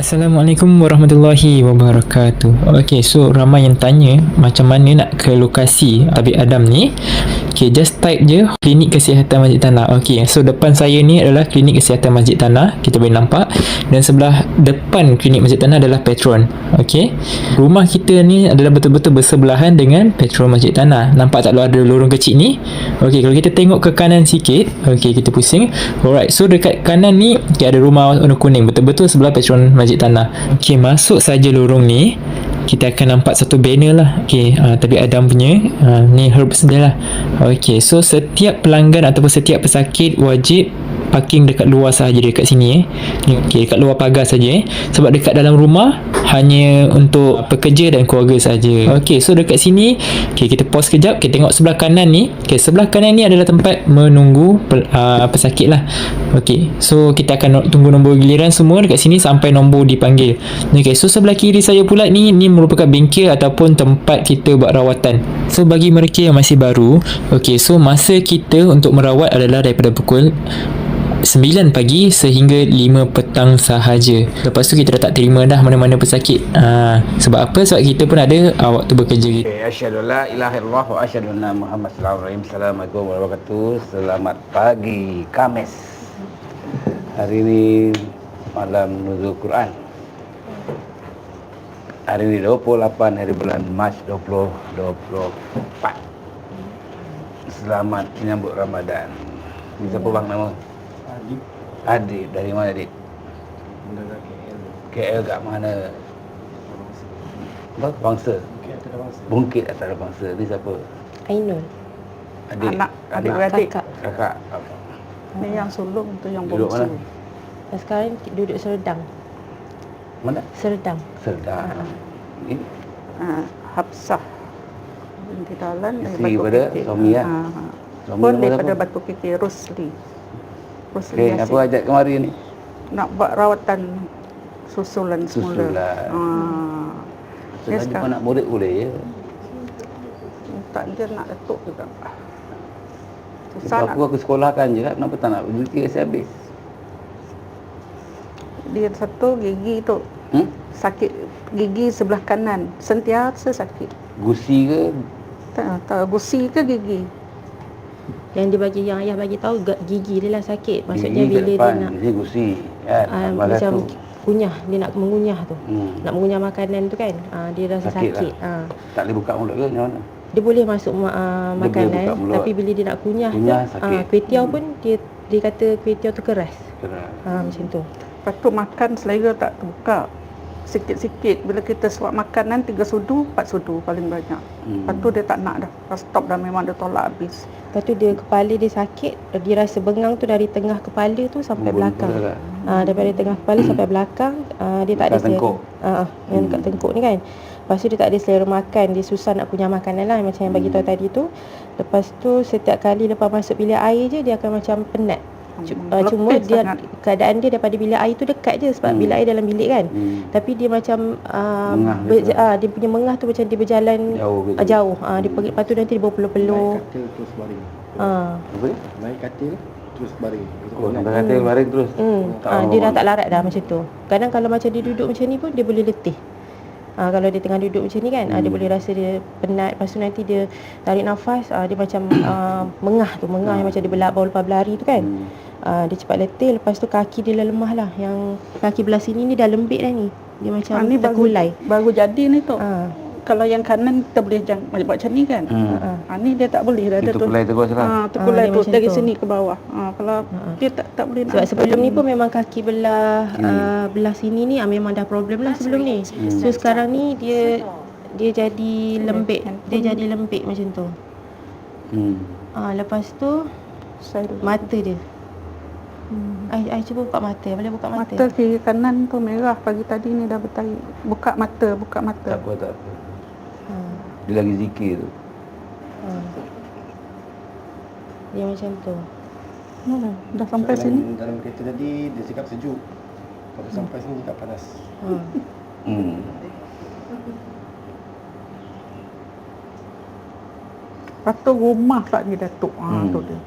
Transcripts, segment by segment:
Assalamualaikum warahmatullahi wabarakatuh. Okay, so ramai yang tanya macam mana nak ke lokasi Tabib Adam ni. Okay, just type je Klinik Kesihatan Masjid Tanah. Okay, so depan saya ni adalah Klinik Kesihatan Masjid Tanah. Kita boleh nampak. Dan sebelah depan Klinik Masjid Tanah adalah Petron. Okay, rumah kita ni adalah betul-betul bersebelahan dengan Petron Masjid Tanah. Nampak tak ada lorong kecil ni? Okay, kalau kita tengok ke kanan sikit. Okay, kita pusing. Alright, so dekat kanan ni okay, ada rumah warna kuning. Betul-betul sebelah Petron Masjid Tanah. Okay, masuk saja lorong ni, kita akan nampak satu banner lah. Okay, tapi Adam punya ni herbs dia lah. Okay, so setiap pelanggan ataupun setiap pesakit wajib parking dekat luar sahaja, dekat sini okay, dekat luar pagar saja sebab dekat dalam rumah hanya untuk pekerja dan keluarga saja. Okay, so dekat sini okay, kita pause kejap. Okay, tengok sebelah kanan ni. Okay, sebelah kanan ni adalah tempat menunggu pesakit lah. Okay, so kita akan tunggu nombor giliran semua dekat sini sampai nombor dipanggil. Okay, so sebelah kiri saya pula ni merupakan bengkel ataupun tempat kita buat rawatan. So bagi mereka yang masih baru, okay, so masa kita untuk merawat adalah daripada pukul 9 pagi sehingga 5 petang sahaja. Lepas tu kita dah tak terima dah mana-mana pesakit. Sebab apa? Sebab kita pun ada waktu bekerja kita. Asyhadu la ilaha illallah wa asyhadu anna Muhammad sallallahu alaihi wasallam. Assalamualaikum warahmatullahi wabarakatuh. Selamat pagi Khamis. Hari ini malam nuzul Quran. Hari ini 28 hari bulan Mac 2024. Selamat menyambut Ramadan. Ini siapa bang nama? Adik. Dari mana adik? KL kat mana? Apa? Bangsa? Bungkit Antara Bangsa. Ni siapa? Ainul. Adik? Adik-beradik. Kakak? Ni yang sulung tu yang Duduk bongsu. mana? Dan sekarang duduk Serdang. Mana? Serdang. Serdang. Ini Hafsah binti Dalan isteri pada suami ya? Suami Pun nama daripada siapa? Batu Kikir, Rusli Okey, Yassin. apa ajak kemari ni? Nak buat rawatan susulan semula. Susulan. Dia Sengaja sekarang pun nak murid boleh ya? tak, dia nak datuk juga. Sebab Susah nak. aku sekolahkan je lah. Kenapa tak nak berhenti habis? Dia satu gigi tu sakit, gigi sebelah kanan sentiasa sakit. Gusi ke? Tak gusi ke gigi? Yang ayah bagi tahu gigi dia lah sakit. Maksudnya Gigi bila ke dia depan, nak dia gusi kan? Amalan macam tu. kunyah, dia nak mengunyah tu. Nak mengunyah makanan tu kan. Dia rasa sakit. Lah. Tak boleh buka mulut ke macam mana? Dia boleh masuk makanan buka mulut. tapi bila dia nak kunyah sakit. tu kuih tiaw pun dia kata kuih tiaw tu keras. Macam tu. Lepas tu makan selera tak terbuka. Sikit-sikit bila kita suap makanan 3 sudu, 4 sudu paling banyak. Lepas tu dia tak nak dah. Dah stop dah, memang dia tolak habis. Lepas tu dia kepala dia sakit, dia rasa bengang tu dari tengah kepala tu sampai belakang. Daripada tengah kepala sampai belakang, dia tak ada tengkuk. yang dekat tengkuk ni kan. Lepas tu dia tak ada selera makan, dia susah nak kunyah makanan lah macam yang bagi tahu tadi tu. Lepas tu setiap kali lepas masuk bilik air je dia akan macam penat. Cuma dia sangat. Keadaan dia daripada bilik air tu dekat je sebab bilik air dalam bilik kan. Tapi dia macam dia punya mengah tu macam dia berjalan jauh. Dia pergi, lepas tu nanti dia berpeluh-peluh. Naik katil terus baring. Apa ni? Naik katil terus baring. Sampai katil baring terus? Dia dah tak larat dah macam tu. Kadang kalau macam dia duduk macam ni pun dia boleh letih. Kalau dia tengah duduk macam ni kan, dia boleh rasa dia penat. Lepas tu nanti dia tarik nafas, dia macam mengah yang macam dia baru lepas berlari tu kan. Dia cepat letih. Lepas tu kaki dia dah lemah lah. Yang kaki belah sini ni dah lembik dah ni. Dia macam ni terkulai. baru jadi ni tu. Kalau yang kanan kita boleh buat macam ni kan. Ni dia tak boleh dah. Itu kulai terus lah. Terkulai dia tu macam dari tu. sini ke bawah. Kalau dia tak boleh nak. Sebab sebelum ni pun memang kaki belah sini ni memang dah problem lah sebelum ni. So sekarang ni dia jadi lembik. Dia jadi lembik macam tu. Lepas tu mata dia. I cuba buka mata. Boleh buka mata? Mata kiri kanan tu merah pagi tadi ni dah bertarik. Buka mata. Tak apa. Dia lagi zikir tu. Dia macam tu. Dah sampai sini. Dalam kereta tadi dia cakap sejuk. Kalau sampai sini cakap panas. Lepas tu rumah tak dia datuk. Tu dia.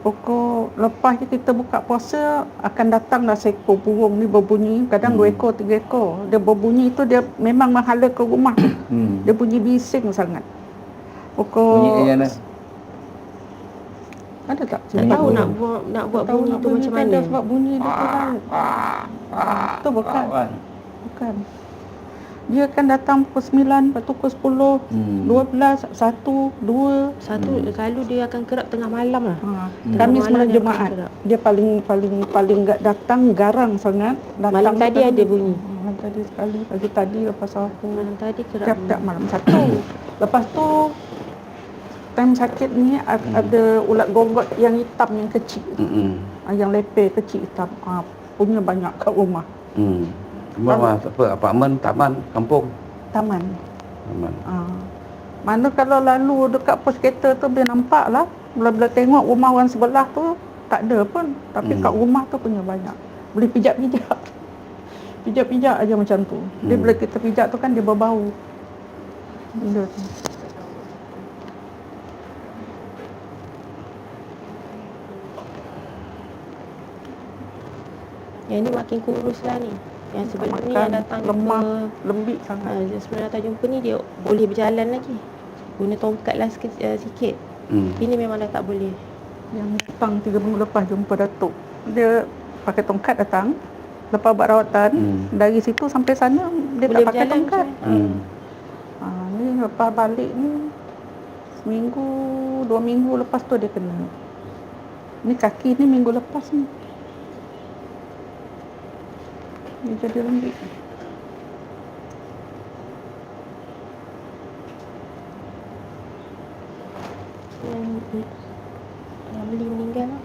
Pokok lepas je kita buka puasa akan datanglah seekor burung ni berbunyi, kadang 2 ekor 3 ekor. Dia berbunyi tu dia memang menghala ke rumah. Dia bunyi bising sangat. Pokok Bunyi ke mana? ada tak? Tak tahu nak buat bunyi tu macam mana. Dia sebab bunyi dia tu kan. Tu bukan. Bukan. Dia akan datang pukul 9, lepas tu pukul 10, 12, 1, 2. Satu kalau dia akan kerap tengah malam lah. Kami Malam semalam dia akan Jumaat. kerap. Dia paling enggak datang, garang sangat. Malam tadi ada bunyi. Malam tadi sekali, pagi tadi lepas aku. Malam tadi kerap Tiap-tiap malam satu. Lepas tu time sakit ni ada ulat gonggok yang hitam yang kecil. Yang lepeh kecil hitam. Punya banyak kat rumah. Rumah apa? Apartmen, taman, kampung? Taman. Taman. Mana kalau lalu dekat pos kereta tu dia nampak lah. Bila tengok rumah orang sebelah tu tak ada pun. Tapi kat rumah tu punya banyak. Boleh pijak-pijak. Pijak-pijak aja macam tu. Dia bila kita pijak tu kan dia berbau. Benda tu. Yang ni makin kurus lah ni. Yang sebelum ni yang datang lemah, lembik sangat. sebelum datang jumpa ni dia boleh berjalan lagi. Guna tongkat lah sikit. Ini memang dah tak boleh. Yang datang 3 minggu lepas jumpa Datuk. Dia pakai tongkat datang. Lepas buat rawatan, dari situ sampai sana dia Boleh tak pakai berjalan tongkat. macam Ni lepas balik ni seminggu, 2 minggu lepas tu dia kena. Ni kaki ni minggu lepas ni. Dia jadi lembik. Yang beli meninggal lah.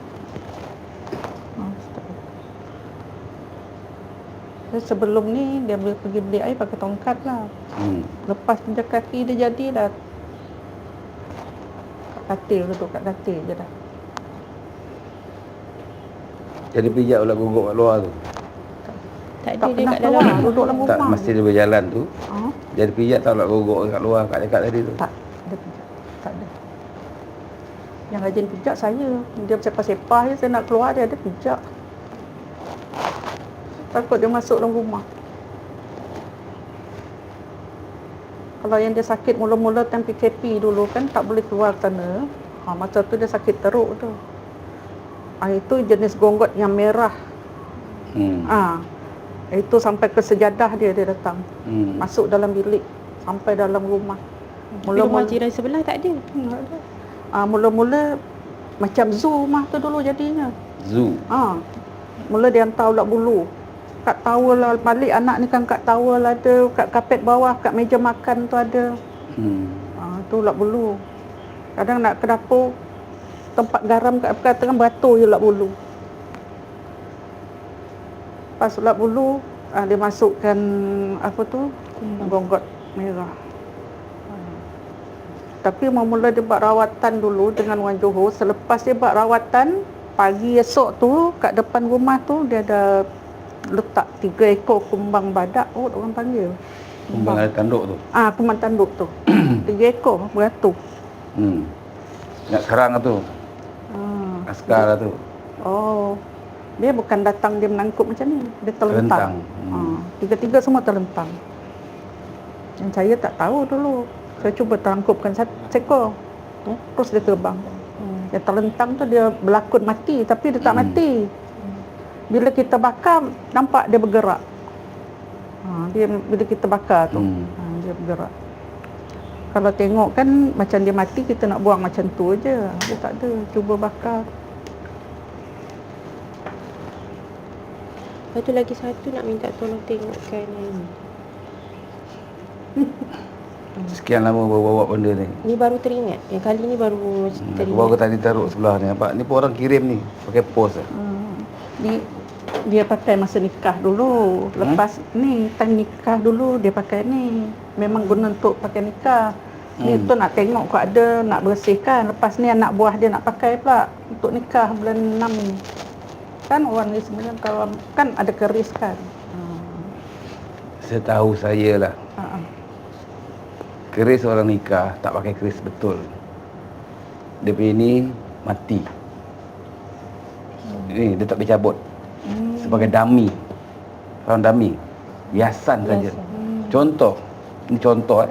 Sebelum ni dia boleh pergi beli air pakai tongkat lah. Lepas pijak kaki dia jadi dah kat katil, duduk kat katil je dah. Jadi pijak ulat gonggok kat luar tu? Tak Tak ada dia pernah kat dalam keluar, rumah. duduk dalam Tak, rumah. mesti dia berjalan tu. Ha? Jadi pijak tak ulat gonggok kat luar, kat dekat tadi tu? Tak, dia pijak. Tak ada. Yang rajin pijak saya. Dia sepah-sepah je, saya nak keluar dia ada pijak. Takut dia masuk dalam rumah. Kalau yang dia sakit mula-mula time PKP dulu kan tak boleh keluar sana. Masa tu dia sakit teruk tu. Itu jenis gonggok yang merah. Itu sampai ke sejadah dia datang. Masuk dalam bilik sampai dalam rumah. Tapi rumah jiran sebelah tak ada. Mula-mula macam zoo rumah tu dulu jadinya. Zoo? Mula dia hantar ulat bulu. Kat towel lah, balik anak ni kan kat towel ada, kat kapet bawah, kat meja makan tu ada. Tu ulat bulu. Kadang nak ke dapur, tempat garam kat tengah beratur je ulat bulu. Pas ulat bulu, dia masukkan apa tu, gonggok merah. Tapi mula dia buat rawatan dulu dengan orang Johor. Selepas dia buat rawatan, pagi esok tu kat depan rumah tu dia ada letak 3 ekor kumbang badak orang panggil. Kumbang ada tanduk tu? Kumbang tanduk tu. 3 ekor beratur. Nak serang tu? Askar lah tu? Dia bukan datang dia menangkap macam ni. Dia terlentang. Tiga-tiga semua terlentang. Yang saya tak tahu dulu. Saya cuba tangkupkan seekor. Terus dia terbang. Yang terlentang tu dia berlakon mati tapi dia tak mati. Bila kita bakar, nampak dia bergerak. Bila kita bakar tu, dia bergerak. Kalau tengok kan macam dia mati, kita nak buang macam tu je. Dia tak ada, cuba bakar. Lepas tu lagi satu nak minta tolong tengokkan yang ni. Sekian lama bawa benda ni? Ni baru teringat. Yang kali ni baru Aku teringat. baru tadi taruh sebelah ni. Nampak? Ni pun orang kirim ni. Pakai pos lah. Dia pakai masa nikah dulu. Lepas ni time nikah dulu dia pakai ni. Memang guna untuk pakai nikah. Ni tu nak tengok kau ada, nak bersihkan. Lepas ni anak buah dia nak pakai pula untuk nikah bulan 6 ni. Kan orang ni sebenarnya kalau kan ada keris kan. Setahu saya lah. Keris orang nikah tak pakai keris betul. Dia punya ni mati. ni dia tak boleh cabut. Sebagai dummy. Faham dummy? Hiasan saja. Contoh. Ini contoh.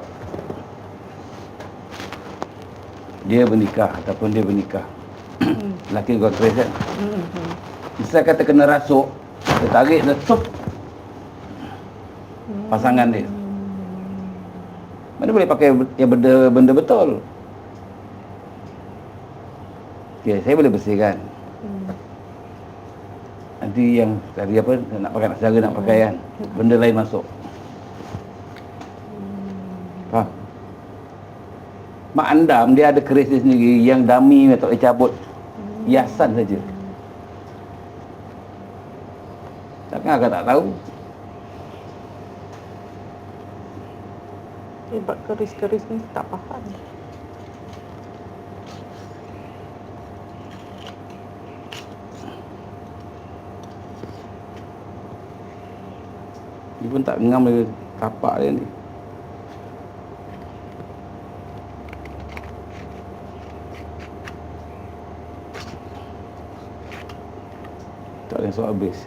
Dia bernikah ataupun dia bernikah. Lelaki gua keris kan. Misal kata kena rasuk, dia tarik dia tup pasangan dia. Mana boleh pakai yang benda betul. Okay, saya boleh bersihkan. Nanti yang tadi apa nak pakai nak saudara nak pakai kan, benda lain masuk. Faham? Mak andam dia ada keris dia sendiri yang dummy tak boleh cabut. Hiasan saja. Takkan agak tak tahu. Hebat keris-keris ni tak faham. Dia pun tak ngam dia tapak dia ni. Tak ada esok habis.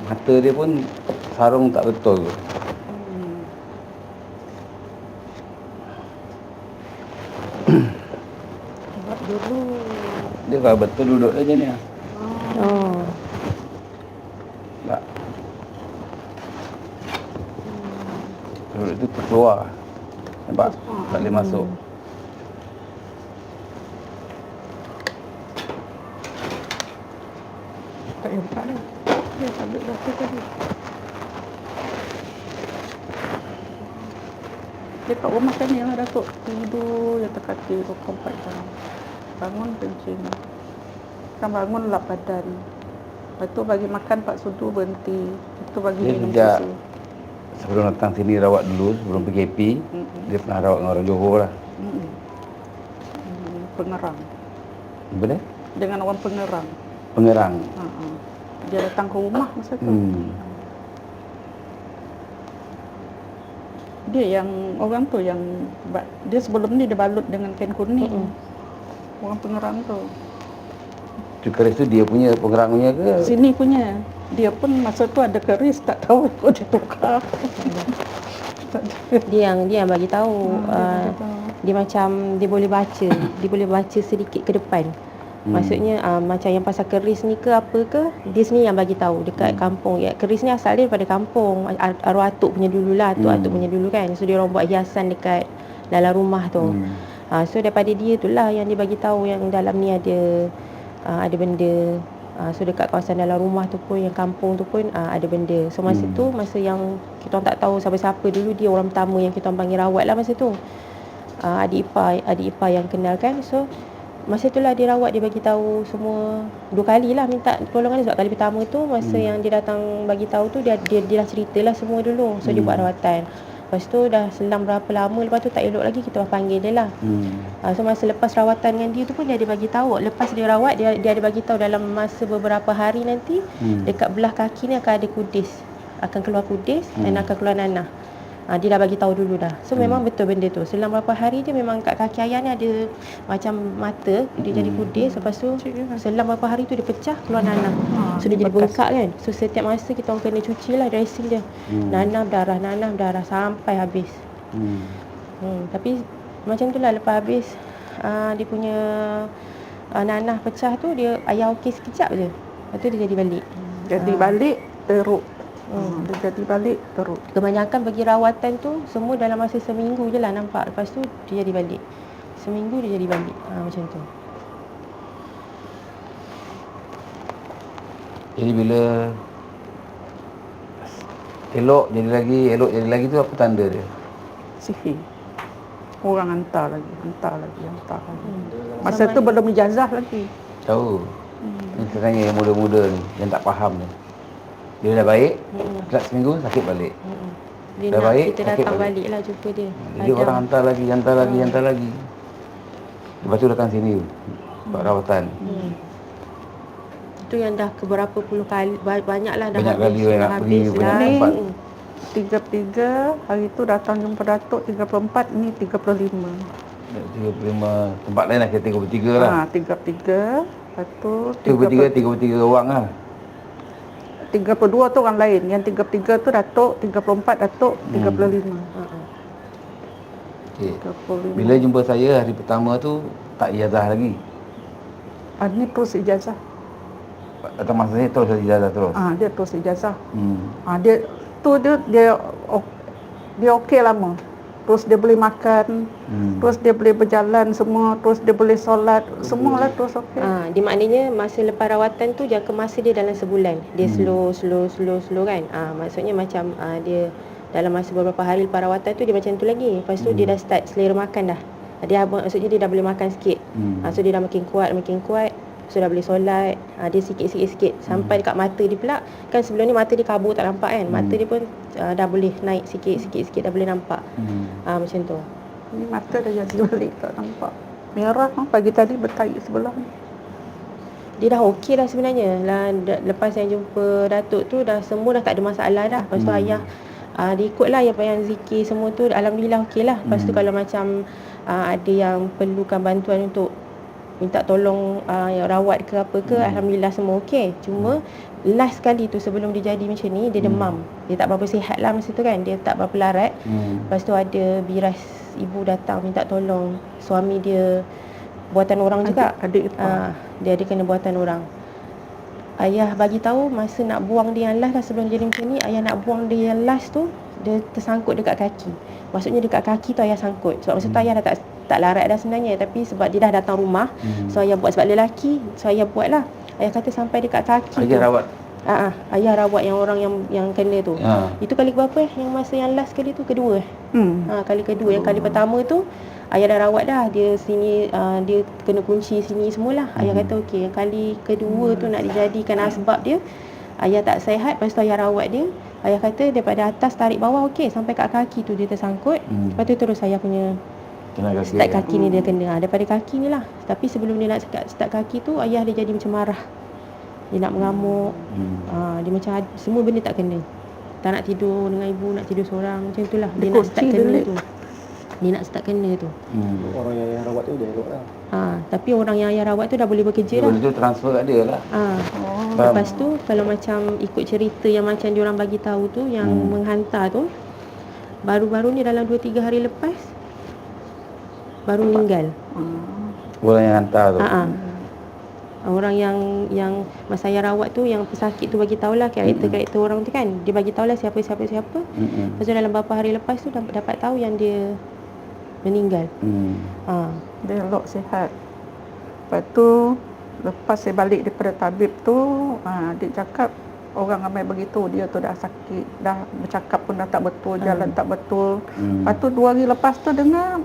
Mata dia pun sarung tak betul. Hebat dulu. Dia kalau betul duduk aja ni. Oh. Tak. Duduk tu terkeluar. Nampak? Tak boleh masuk. Tak payah buka ni. Dia tak ambil doktor tadi. Dia kat rumah kan ni lah Datuk. Tidur je terkatil 24 jam. Bangun kencing. Kan bangun lap badan. Lepas tu bagi makan Pak Sudu berhenti. Lepas tu bagi Dia minum sejak susu. sebelum datang sini rawat dulu, sebelum PKP, dia pernah rawat dengan orang Johor lah. Pengerang. Apa dia? Dengan orang Pengerang. Pengerang. Dia datang ke rumah masa tu. Dia yang orang tu yang dia sebelum ni dia balut dengan kain kuning. Orang Pengerang tu. Tu keris tu dia punya pengerang punya ke? Sini punya. Dia pun masa tu ada keris tak tahu kok dia tukar. Dia yang bagi tahu. Dia bagi tahu. Dia macam dia boleh baca. Dia boleh baca sedikit ke depan. Maksudnya macam yang pasal keris ni ke apa ke, dia sendiri yang bagi tahu dekat kampung. Ya, keris ni asal dia daripada kampung. Arwah atuk punya dululah, atuk punya dulu kan. So dia orang buat hiasan dekat dalam rumah tu. So daripada dia itulah yang dia bagi tahu yang dalam ni ada benda. So dekat kawasan dalam rumah tu pun, yang kampung tu pun ada benda. So masa tu, masa yang kita orang tak tahu siapa-siapa dulu, dia orang pertama yang kita orang panggil rawat lah masa tu. Adik ipar yang kenal kan. So masa itulah dia rawat, dia bagi tahu semua 2 kali lah minta pertolongan dia. Sebab kali pertama tu masa yang dia datang bagi tahu tu, dia dah ceritalah semua dulu. So dia buat rawatan. Lepas tu dah selang berapa lama, lepas tu tak elok lagi, kita orang panggil dia lah. So masa lepas rawatan dengan dia tu pun dia ada bagi tahu. Lepas dia rawat, dia ada bagi tahu dalam masa beberapa hari nanti dekat belah kaki ni akan ada kudis. Akan keluar kudis dan akan keluar nanah. Dia dah bagi tahu dulu dah. So memang betul benda tu. Selang berapa hari je memang kat kaki ayah ni ada macam mata, dia jadi kudis. Lepas tu selang berapa hari tu dia pecah, keluar nanah. So dia jadi bengkak kan. So setiap masa kita orang kena cuci lah dressing dia. Nanah berdarah sampai habis. Tapi macam tu lah, lepas habis dia punya nanah pecah tu, dia ayah okey sekejap je. Lepas tu dia jadi balik. Jadi balik teruk. Dia jadi balik teruk. Kebanyakan bagi rawatan tu semua dalam masa seminggu je lah nampak. Lepas tu dia jadi balik. Seminggu dia jadi balik. Macam tu. Jadi bila elok jadi lagi tu apa tanda dia? Sihir. Orang hantar lagi. Masa tu belum ijazah lagi. Tahu. Ni saya tanya yang muda-muda ni, yang tak faham ni. Dia dah baik, tak seminggu sakit balik. Dia Dah nak baik, kita sakit datang balik. balik lah jumpa dia. Jadi orang hantar lagi. Lepas tu datang sini buat rawatan. Itu yang dah ke berapa puluh kali, banyak lah dah Banyak habis, kali dah nak pergi habis banyak lah. tempat. 33 hari tu datang jumpa Datuk 34, ni 35. 35 tempat lain lah, kira 33 lah. 33. Lepas tu 33 orang lah. 32 tu orang lain. Yang 33 tu Datuk, 34 Datuk, 35. Okay. 35. Bila jumpa saya hari pertama tu tak ijazah lagi. Ni terus ijazah. Atau masa ni terus ijazah terus. Dia terus ijazah. Hmm. Dia okey lama. Terus dia boleh makan, terus dia boleh berjalan semua, terus dia boleh solat, semualah terus okey. Dia maknanya masa lepas rawatan tu jangka masa dia dalam sebulan. Dia slow kan. Maksudnya macam dia dalam masa beberapa hari lepas rawatan tu dia macam tu lagi. Lepas tu dia dah start selera makan dah. Maksudnya dia dah boleh makan sikit. So dia dah makin kuat. So dah boleh solat. Dia sikit sampai dekat mata dia pula. Kan sebelum ni mata dia kabur tak nampak kan. Mata dia pun dah boleh naik sikit dah boleh nampak. Macam tu. Ni mata dah jadi balik tak nampak. Merah pagi tadi bertarik sebelah ni. Dia dah okey dah sebenarnya. Lepas yang jumpa Datuk tu semua dah tak ada masalah dah. Lepas tu ayah dia ikutlah yang zikir semua tu, alhamdulillah okey lah. Lepas tu kalau macam ada yang perlukan bantuan untuk minta tolong yang rawat ke apa ke, alhamdulillah semua okey. Cuma last kali tu sebelum dia jadi macam ni, dia demam. Dia tak berapa sihat lah masa tu kan. Dia tak berapa larat. Lepas tu ada biras ibu datang minta tolong. Suami dia buatan orang juga. Adik Dia ada kena buatan orang. Ayah bagi tahu masa nak buang dia yang last dah, sebelum jadi macam ni, ayah nak buang dia yang last tu, dia tersangkut dekat kaki. Maksudnya dekat kaki tu ayah sangkut. Sebab masa tu ayah dah tak larat dah sebenarnya, tapi sebab dia dah datang rumah, so ayah buat sebab lelaki, so ayah buat lah. Ayah kata sampai dekat kaki Ayah tu. rawat. Ayah rawat yang orang yang kena tu. Itu kali berapa yang masa yang last kali tu? Kedua kali kedua. Yang kali pertama tu ayah dah rawat dah. Dia sini dia kena kunci sini semualah. Ayah kata okey. Yang kali kedua tu nak dijadikan asbab dia, ayah tak sihat, lepas tu ayah rawat dia. Ayah kata daripada atas tarik bawah okey, sampai kat kaki tu dia tersangkut. Lepas tu terus ayah punya start kaki ni dia kena. Daripada kaki ni lah. Tapi sebelum dia nak start kaki tu, ayah dia jadi macam marah. Dia nak mengamuk. Dia macam semua benda tak kena. Tak nak tidur dengan ibu, nak tidur seorang. Macam itulah. Dia nak start kena tu. Dia nak start kena tu. Orang yang rawat tu dia elok lah. Tapi orang yang ayah rawat tu dah boleh bekerja dah. Benda tu transfer kat dia lah. Lepas tu kalau macam ikut cerita yang macam diorang bagi tahu tu, yang menghantar tu, baru-baru ni dalam 2-3 hari lepas baru meninggal. Orang yang hantar tu. Orang yang masa ayah rawat tu, yang pesakit tu bagi tahulah karakter orang tu kan. Dia bagi tahulah siapa. Lepas tu dalam beberapa hari lepas tu dapat tahu yang dia meninggal. Dia elok sihat. Lepas tu lepas saya balik daripada tabib tu, dia cakap orang ramai begitu, dia tu dah sakit, dah bercakap pun dah tak betul, jalan tak betul. Lepas tu 2 hari lepas tu dengar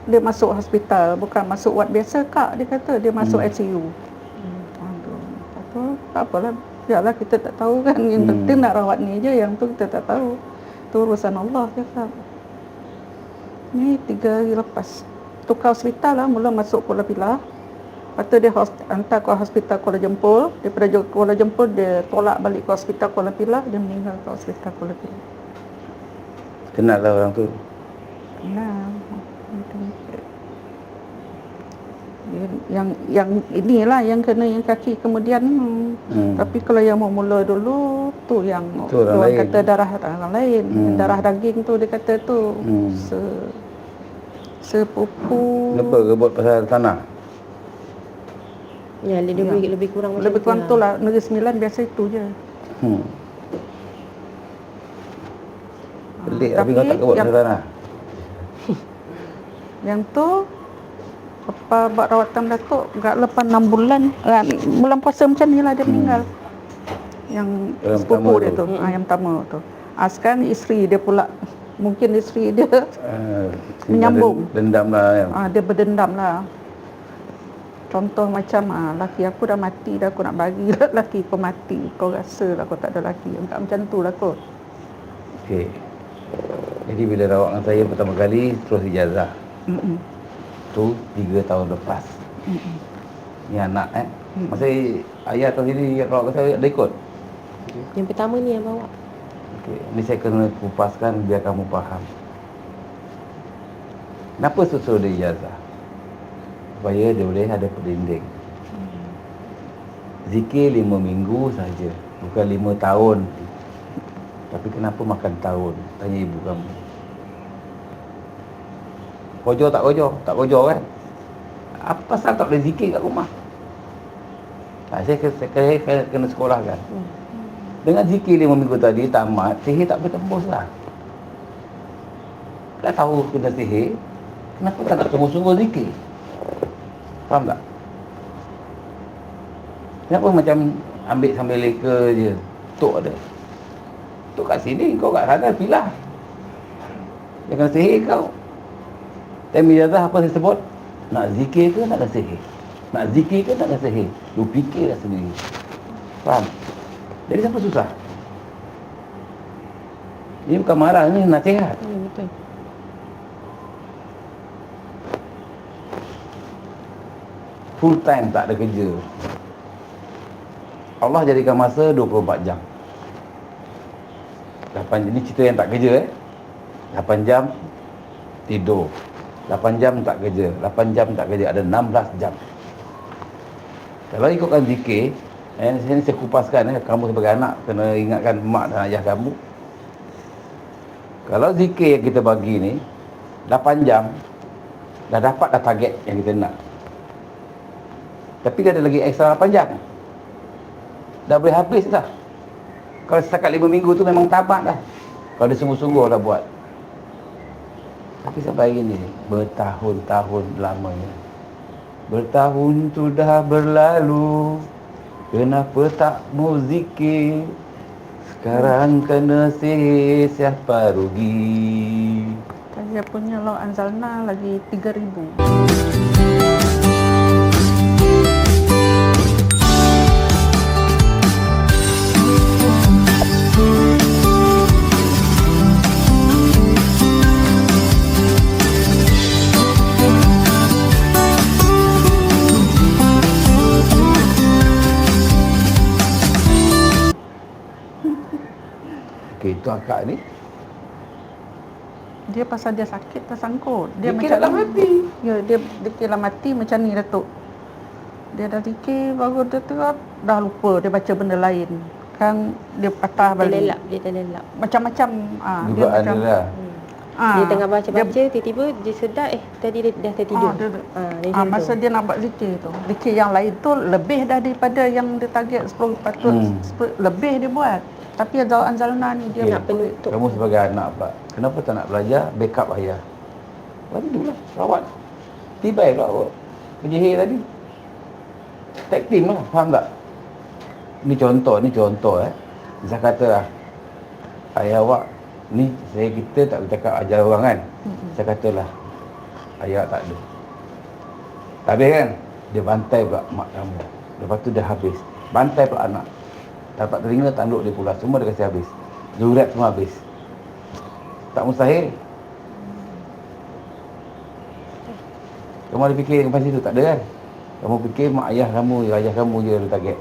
dia masuk hospital, bukan masuk ward biasa kak, dia kata dia masuk ICU. Lepas tu tak apalah, biarlah, kita tak tahu kan. Yang penting nak rawat ni je, yang tu kita tak tahu. Tu urusan Allah cakap. Ni 3 hari lepas tukar hospital lah, mula masuk Kuala Pilah. Lepas tu dia hantar ke hospital Kuala Jempol. Daripada Kuala Jempol dia tolak balik ke hospital Kuala Pilah. Dia meninggal ke hospital Kuala Pilah. Kenal lah orang tu. Kenal. Yang inilah yang kena yang kaki kemudian. Tapi kalau yang mula dulu tu yang tu orang lain. Kata darah orang lain. Darah daging tu dia kata tu. Sepupu. Kenapa rebut pasal tanah? Ya, lebih kurang macam Lebih kurang tu lah. Negeri Sembilan biasa itu je. Pelik, tapi kau tak rebut pasal tanah. Yang tu lepas buat rawatan Datuk, lepas 6 bulan, bulan puasa macam ni lah dia meninggal. Yang sepupu dia tu, yang pertama tu. Sekarang isteri dia pula, mungkin isteri dia menyambung. Dendam lah. Dia berdendam lah. Contoh macam laki aku dah mati dah, aku nak bagi laki kau mati. Kau rasa lah kau tak ada laki. Macam tu lah kot. Okey. Jadi bila rawat dengan saya pertama kali terus ijazah. Tu 3 tahun lepas. Ni anak masa ayah tahu sini rawat dengan saya ada ikut. Yang pertama ni yang bawa. Okey, ni saya kena kupaskan biar kamu faham. Kenapa suruh dia ijazah? Supaya dia boleh ada pelinding. Zikir 5 minggu saja, bukan 5 tahun. Tapi kenapa makan tahun? Tanya ibu kamu. Kojo tak kojo? Tak kojo kan? Apa pasal tak boleh zikir kat rumah? Saya kena sekolahkan. Dengan zikir 5 minggu tadi tamat, sihir tak boleh tembus lah. Dah tahu kena sihir, kenapa tak nak sungguh-sungguh zikir? Faham tak? Kenapa macam ambil sambil leka je? Tok ada. Tok kat sini, kau kat sana pilah. Dia kena sihir kau. Time ijazah apa saya sebut? Nak zikir ke nak kena sihir? Nak zikir ke nak kena sihir? Lu fikirlah sendiri. Faham? Jadi siapa susah? Ini bukan marah, ini nasihat. Betul. Full time tak ada kerja. Allah jadikan masa 24 jam. 8 ini cerita yang tak kerja 8 jam tidur. 8 jam tak kerja. 8 jam tak kerja, ada 16 jam. Kalau ikutkan zikir, ini saya kupaskan kamu sebagai anak kena ingatkan mak dan ayah kamu. Kalau zikir yang kita bagi ni 8 jam dah dapat dah target yang kita nak. Tapi dia ada lagi ekstra 8 jam. Dah boleh habis dah. Kalau setakat 5 minggu tu memang tamat dah. Kalau dia sungguh-sungguh dah buat. Tapi sampai hari ni bertahun-tahun lamanya. Bertahun sudah berlalu, kenapa tak mau zikir? Sekarang kena sihir, siapa rugi? Saya punya law anzalna lagi 3,000. Okey, itu akak ni. Dia pasal dia sakit tersangkut. Dia Zikir macam dalam hati. Ya, dia zikir dalam hati macam ni Datuk. Dia dah zikir baru dia terap, dah lupa dia baca benda lain. Kan dia patah balik. Dia terlelap. Macam-macam dia Dugaan macam dia lah. Dia tengah baca-baca, tiba-tiba dia sedar tadi dia dah tertidur. Dia macam masa tu. dia nak buat zikir tu. Zikir yang lain tu lebih dah daripada yang dia target 10 patut 10, lebih dia buat. Tapi anzalna ni dia Okey, nak penutup. Kamu sebagai anak pula, kenapa tak nak belajar backup ayah? Bantulah, rawat. Tibai pula awak. Penyihir tadi. Tag team lah, faham tak? Ni contoh. Saya kata lah, ayah awak, ni kita tak bercakap ajar orang kan? Saya katalah, ayah tak ada. Tak habis kan? Dia bantai pula mak kamu. Lepas tu dah habis. Bantai pula anak. Dapat telinga, tanduk dia pula. Semua dia kasi habis. Zurat semua habis. Tak mustahil. Kamu ada fikir sampai situ? Tak ada kan? Kamu fikir mak ayah kamu je ada target.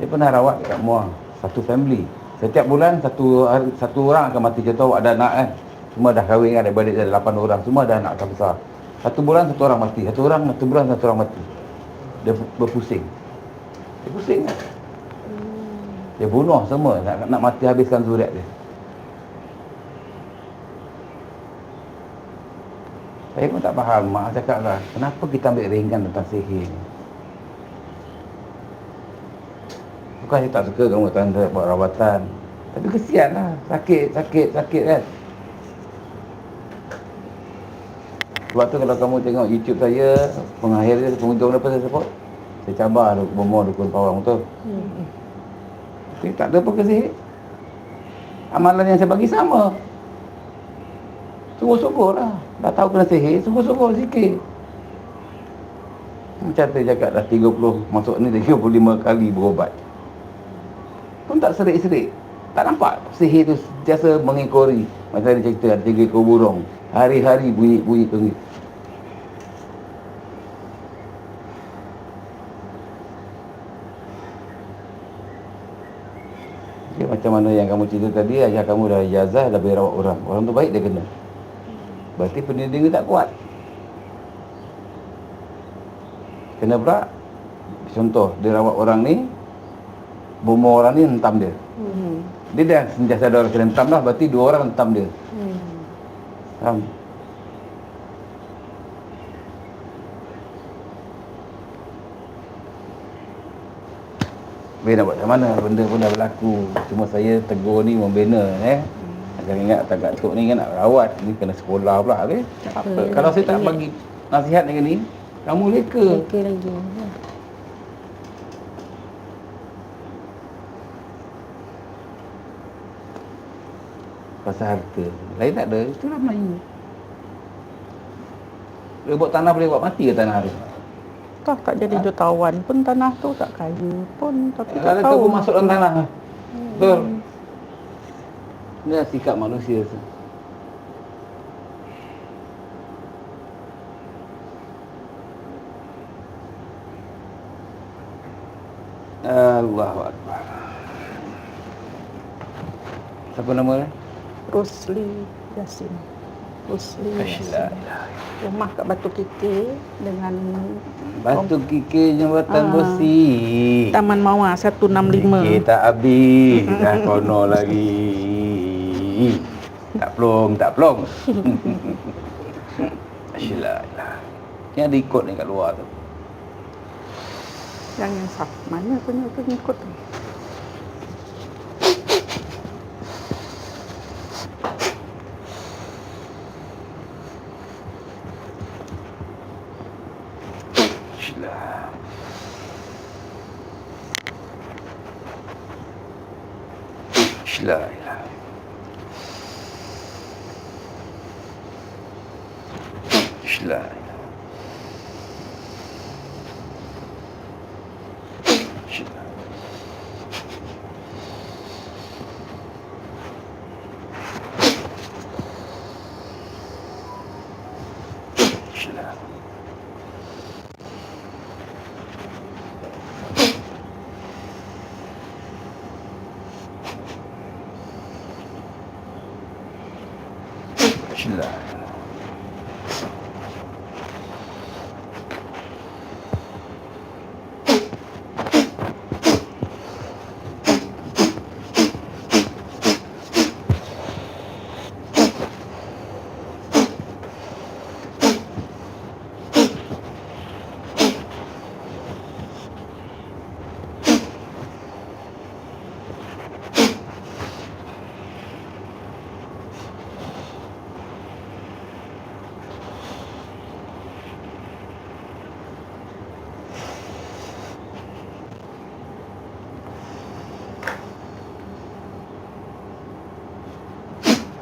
Dia pernah rawat dekat Muar. Satu family. Setiap bulan satu orang akan mati. Contoh awak ada anak kan? Semua dah kahwin kan? Adik-adik ada 8 orang. Semua dah anak akan besar. Satu bulan satu orang mati. Satu bulan satu orang mati. Dia berpusing. Dia pusing kan? Dia bunuh semua. Nak mati habiskan zuriat dia. Saya pun tak faham. Mak cakap lah, kenapa kita ambil ringan tentang sihir ni? Bukan saya tak suka kamu tanda buat rawatan. Tapi kesian lah. Sakit kan? Sebab tu kalau kamu tengok YouTube saya, pengakhir dia, penghujung apa saya sebut? Saya cabar bomoh dukun pawang betul. Tapi tak ada apa ke sihir. Amalan yang saya bagi sama. Tu Sungguh-sungguh lah. Dah tahu kena sihir, sungguh-sungguh zikir. Macam saya cakap dah 30, masuk ni 35 kali berobat. Pun tak serik-serik. Tak nampak sihir tu sentiasa mengekori. Macam dia cerita ada 3 ekor burung. Hari-hari bunyi-bunyi tu. Okay, macam mana yang kamu cerita tadi, ayah kamu dah ijazah, dah boleh rawat orang. Orang tu baik dia kena. Berarti pendirian dia tak kuat. Kena pula, contoh, dia rawat orang ni, bomoh orang ni hentam dia. Dia dah sentiasa ada orang kena hentam lah, berarti 2 orang hentam dia. Faham? Boleh nak buat macam mana, benda pun dah berlaku. Cuma saya tegur ni membina. Jangan ingat tak Tok ni kan nak rawat, ni kena sekolah pula. Tak apa. Kalau saya tak bagi nasihat dengan ni, kamu leka. Leka lagi. Ya. Pasal harta. Lain tak ada, itulah Melayu. Dia buat tanah boleh buat mati ke tanah tu? Toh tak jadi jutawan pun tanah tu tak kaya pun. Tapi tak Kalau tahu. kau masuk dalam tanah. Betul. Ini adalah sikap manusia. Allahu Akbar. Siapa nama dia? Rosli Yasin. Rosli Yasin. Rumah kat Batu Kikir dengan Batu Kikir Jambatan Besi. Taman Mawar 165. Kikir tak habis. Dah kono lagi. Tak plong. Asyillah. Ni ada ikut ni kat luar tu. Yang saf. Mana punya pengikut tu? Asyillah. Asyillah. Asyillah. Asyillah.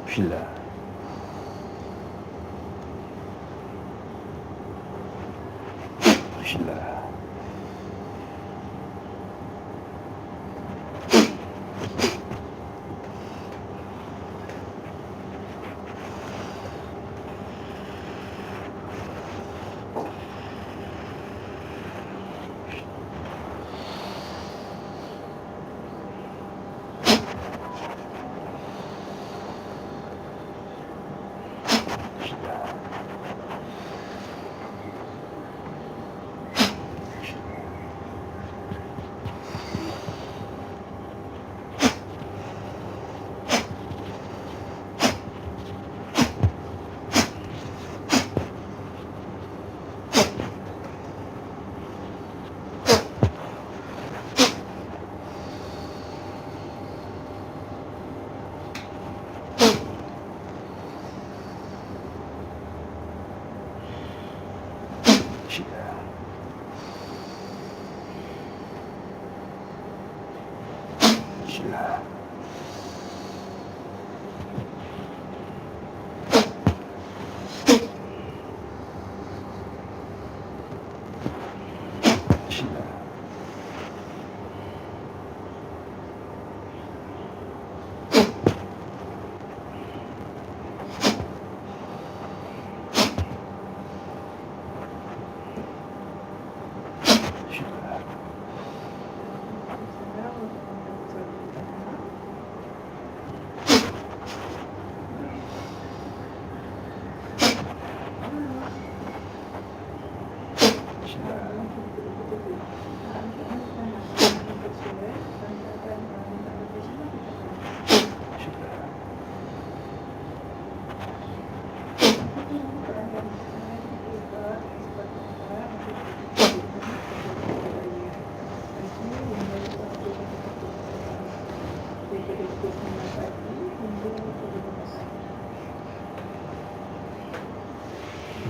Asyillah. Asyillah. Asyillah.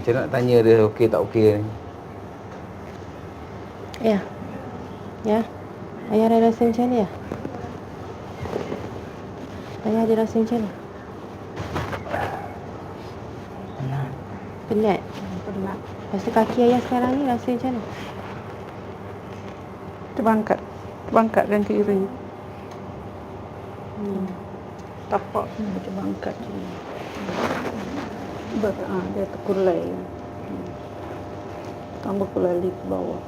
Macam nak tanya dia okey tak okey ni. Ya. Ya. Ayah ada rasa macam ni ya? Ayah ada rasa macam ni? Penat. Penat. Lepas tu kaki ayah sekarang ni rasa macam mana? Terbangkat. Terbangkat kan kiri. Tapak ni macam bangkat je. Dia terkulai. Tambah kulali ke bawah.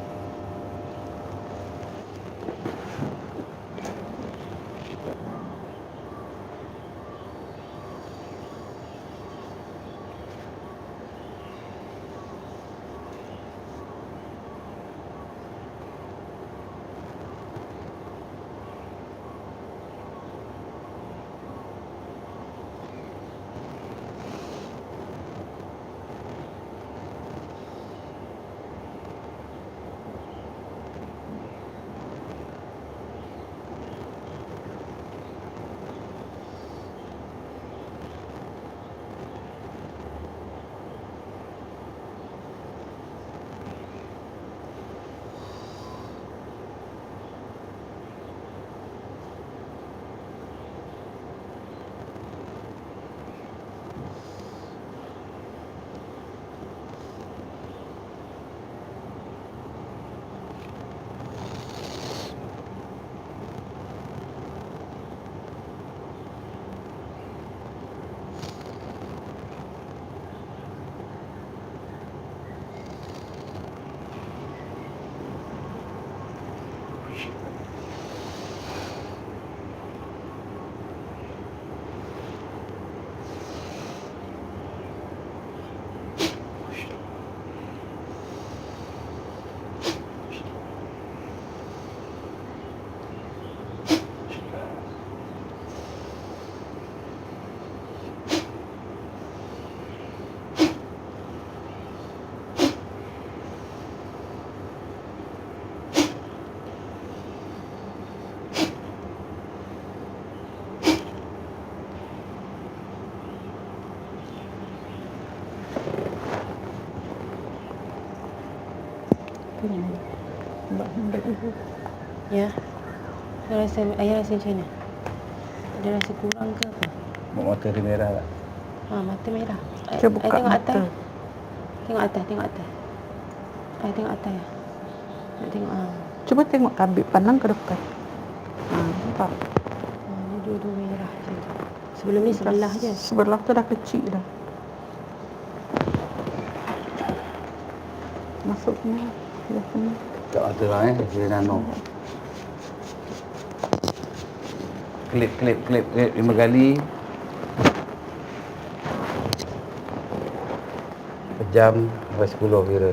Ya. Ayah rasa macam mana? Ada rasa kurang ke apa? Mata dia merah tak? Mata merah. Cuba buka tengok mata. atas. Tengok atas. Tengok atas ya. Nak tengok. Cuba tengok tabik pandang ke depan. Nampak. Ni dua-dua merah je. Sebelum ni sebelah je. Sebelah tu dah kecil dah. Masuk sini. Dia sini. Tak mata lah dia nano. Klip 5 kali. Jam sampai 10 kira.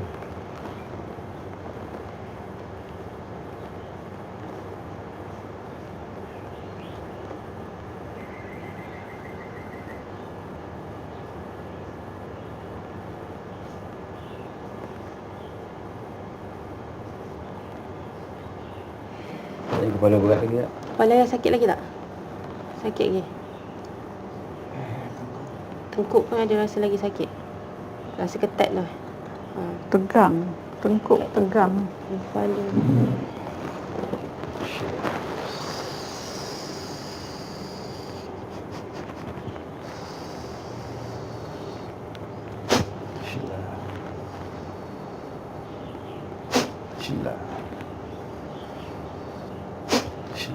Kepala berat lagi tak? Kepala ayah sakit lagi tak? Sakit lagi? Tengkuk pun ada rasa lagi sakit? Rasa ketat lah. Tegang. Tengkuk tegang. Kepala. Bismillah. Saya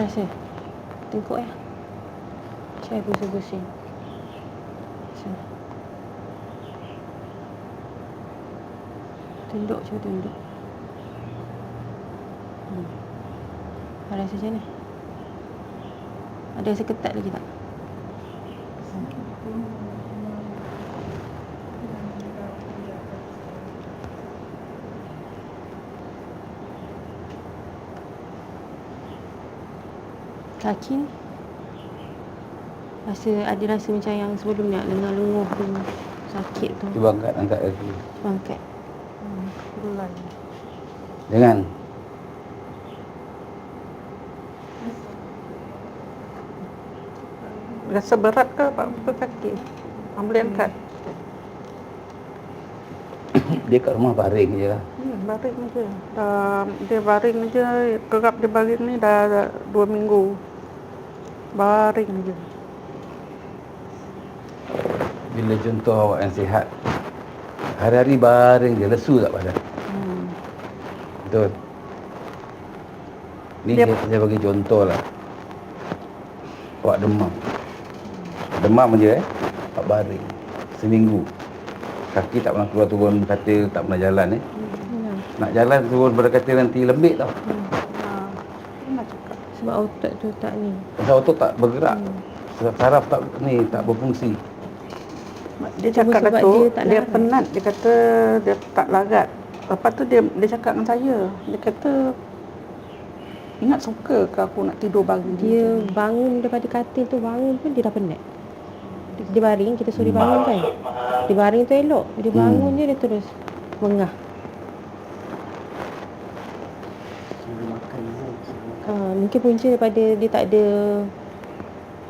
rasa tengok ya. Saya pusing-pusing. Tunduk, cuba tunduk. Rasa macam mana? Ada rasa ketat lagi tak? Kaki ni ada rasa macam yang sebelum ni, lenguh-lenguh tu, sakit tu. Cuba angkat kaki. Cuba angkat. Bulan. Jangan. Rasa berat ke apa kaki? Boleh angkat. Dia kat rumah baring je lah. Baring je. Dia baring je, kerap dia baring ni dah 2 minggu. Baring je. Bila contoh awak yang sihat, hari-hari baring je, lesu tak badan? Betul. Ni saya bagi contoh lah. Awak demam. Demam je awak baring seminggu. Kaki tak pernah keluar turun katil, tak pernah jalan Nak jalan turun pada katil nanti lembik tau. Sebab otot tu tak ni. Pasal otot tak bergerak. Saraf tak berfungsi. Dia cakap sebab Datuk, dia tak dia larat. penat, dia kata dia tak larat. Lepas tu dia cakap dengan saya, dia kata ingat suka ke aku nak tidur baring Dia bangun daripada katil tu, bangun pun dia dah penat. Dia baring, kita suruh dia bangun kan. Dia baring tu elok. Dia bangun je dia terus mengah. Mungkin punca daripada dia tak ada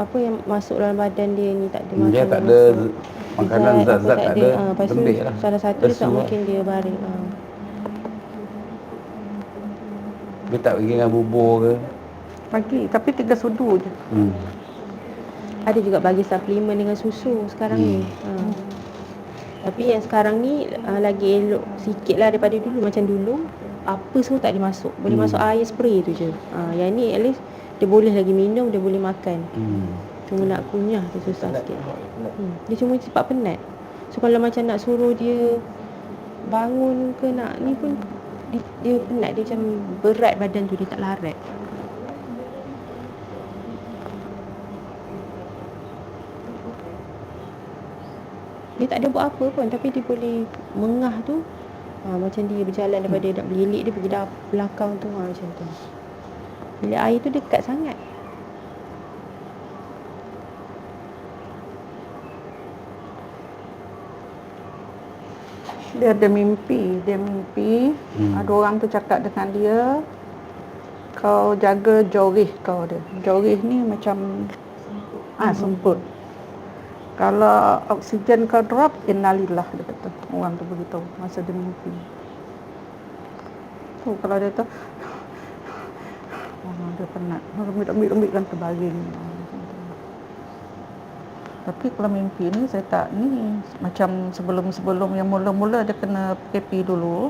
apa yang masuk dalam badan dia ni, tak ada makanan Dia tak ada masuk. makanan, Zat, zat-zat apa tak ada. Lepas tu Lembik lah. salah satu dia Lesu tak lah. mungkin dia baring. Dia tak pergi dengan bubur ke. pagi, tapi 3 sudu je. Ada juga bagi suplemen dengan susu sekarang ni. Tapi yang sekarang ni lagi elok sikit lah daripada dulu. Macam dulu apa semua tak boleh masuk. Boleh masuk air spray tu je. Yang ni at least dia boleh lagi minum, dia boleh makan. Cuma nak kunyah tu susah sikit. Dia cuma cepat penat. So kalau macam nak suruh dia bangun ke nak ni pun dia penat. Dia macam berat badan tu, dia tak larat. Dia tak ada buat apa pun, tapi dia boleh mengah tu. Macam dia berjalan daripada nak belilik, dia pergi dah belakang tu, macam tu. Bilik air tu dekat sangat. Dia ada mimpi, ada orang tu cakap dengan dia, kau jaga jorih kau dia. Jorih ni macam semput. Kalau oksigen kau drop, innalillah, dia kata. Orang tu beritahu masa dia mimpi. Tu kalau dia tu dia penat, lembik-lembik terbaring. Tapi kalau mimpi ni saya tak ni, macam sebelum-sebelum yang mula-mula dia kena PKP dulu,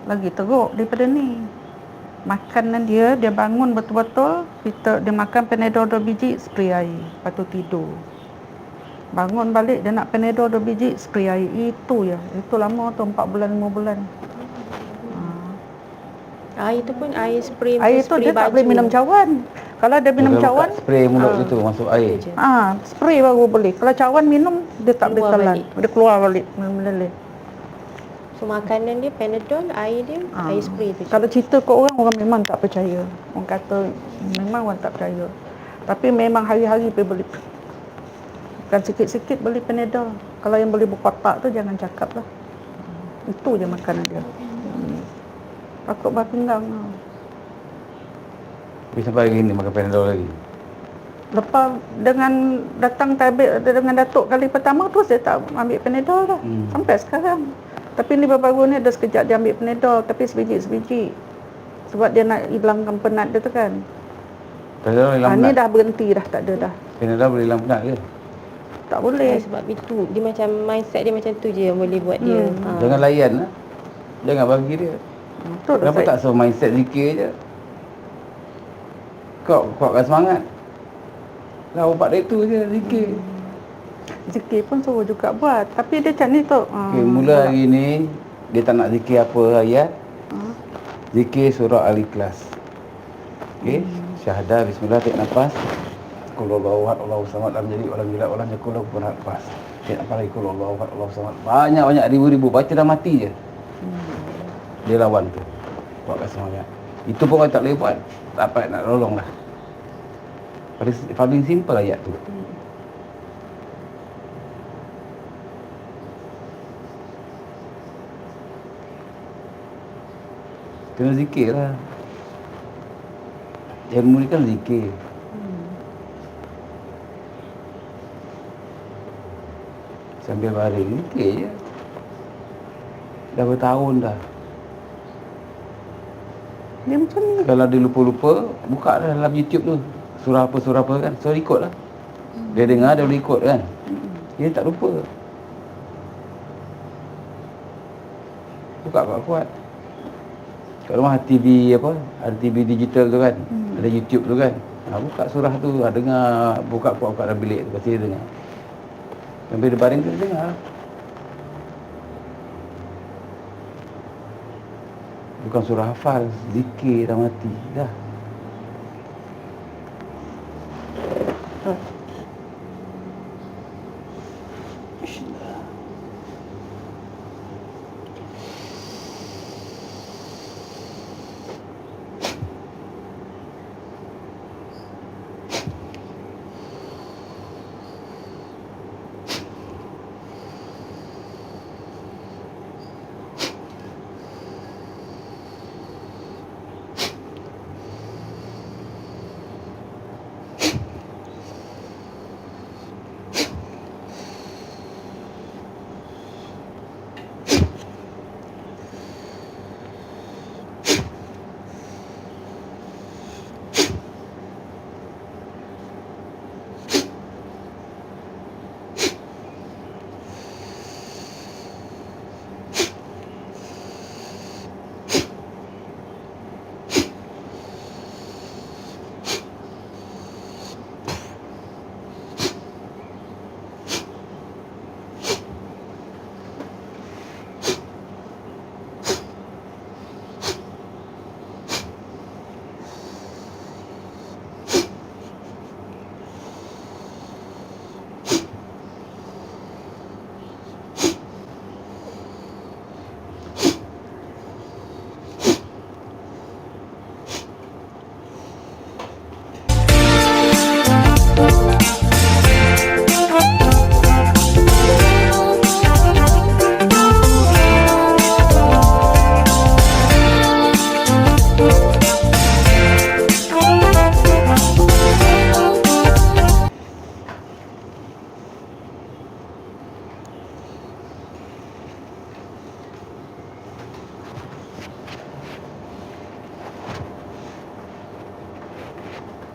lagi teruk daripada ni. Makanan dia bangun betul-betul, dia makan Panadol 2 biji, spray air, lepas tu tidur. Bangun balik dia nak Panadol 2 biji, spray air. Itu je. Itu lama tu, 4 bulan 5 bulan. Air tu pun air spray. Air tu dia tak boleh minum cawan. Kalau dia minum cawan, spray mulut itu masuk air. spray baru boleh. Kalau cawan minum dia tak boleh Keluar telan. balik. Dia keluar balik meleleh. So makanan dia Panadol, air dia air spray tu. Kalau cerita ke orang memang tak percaya. Orang kata memang orang tak percaya. Tapi memang hari-hari pergi beli. Bukan sikit-sikit beli Panadol. Kalau yang beli berkotak tu jangan cakap lah. Itu je makanan dia. Takut berpinggang. Tapi sampai hari ni makan Panadol lagi. Lepas dengan datang tabik dengan Datuk kali pertama tu saya tak ambil Panadol dah. Sampai sekarang. Tapi ni baru-baru ni ada sekejap dia ambil Panadol, tapi sebiji. Sebab dia nak hilangkan penat dia tu kan. Panadol hilang Ni penat. dah berhenti dah, tak ada dah. Panadol boleh hilang penat ke? Tak boleh. Sebab itu dia macam mindset dia macam tu je yang boleh buat dia. Jangan layan lah. Jangan bagi dia. Betul dah, Kenapa Syed. tak suruh mindset zikir je? Kau kuatkan semangat. Lah bapak dia tu je zikir. Zikir pun suruh juga buat. Tapi dia macam ni tu. Okay, mula hari ni dia tak nak zikir apa ayat. Zikir surah Al-Ikhlas. Okey, syahadah bismillah, tarik nafas. Qul huwallahu ahad, Allahu samad, lam yalid walam yulad walam yakul lahu kufuwan ahad. Nafas. Tarik nafas lagi, qul huwallahu ahad, Allahu samad. Banyak ribu-ribu baca dah mati je. Dia lawan tu. Kuatkan semangat. Itu pun orang tak boleh buat. Tak dapat nak tolong lah. Paling simple ayat tu. Kena zikir lah. Ilmu ni kan zikir. Sambil baring, zikir je. Dah bertahun dah. Dia macam ni. Kalau dia lupa-lupa, buka dah dalam YouTube tu. Surah apa kan. So ikut lah. Dia dengar, dia boleh ikut kan. Dia tak lupa. Buka kuat-kuat. Kat rumah TV apa? Ada TV digital tu kan. Ada YouTube tu kan. Buka surah tu, dengar, buka kuat-kuat dalam bilik tu, kasi dia dengar. Sambil dia baring tu dia dengar. Bukan surah hafal, zikir dah mati dah.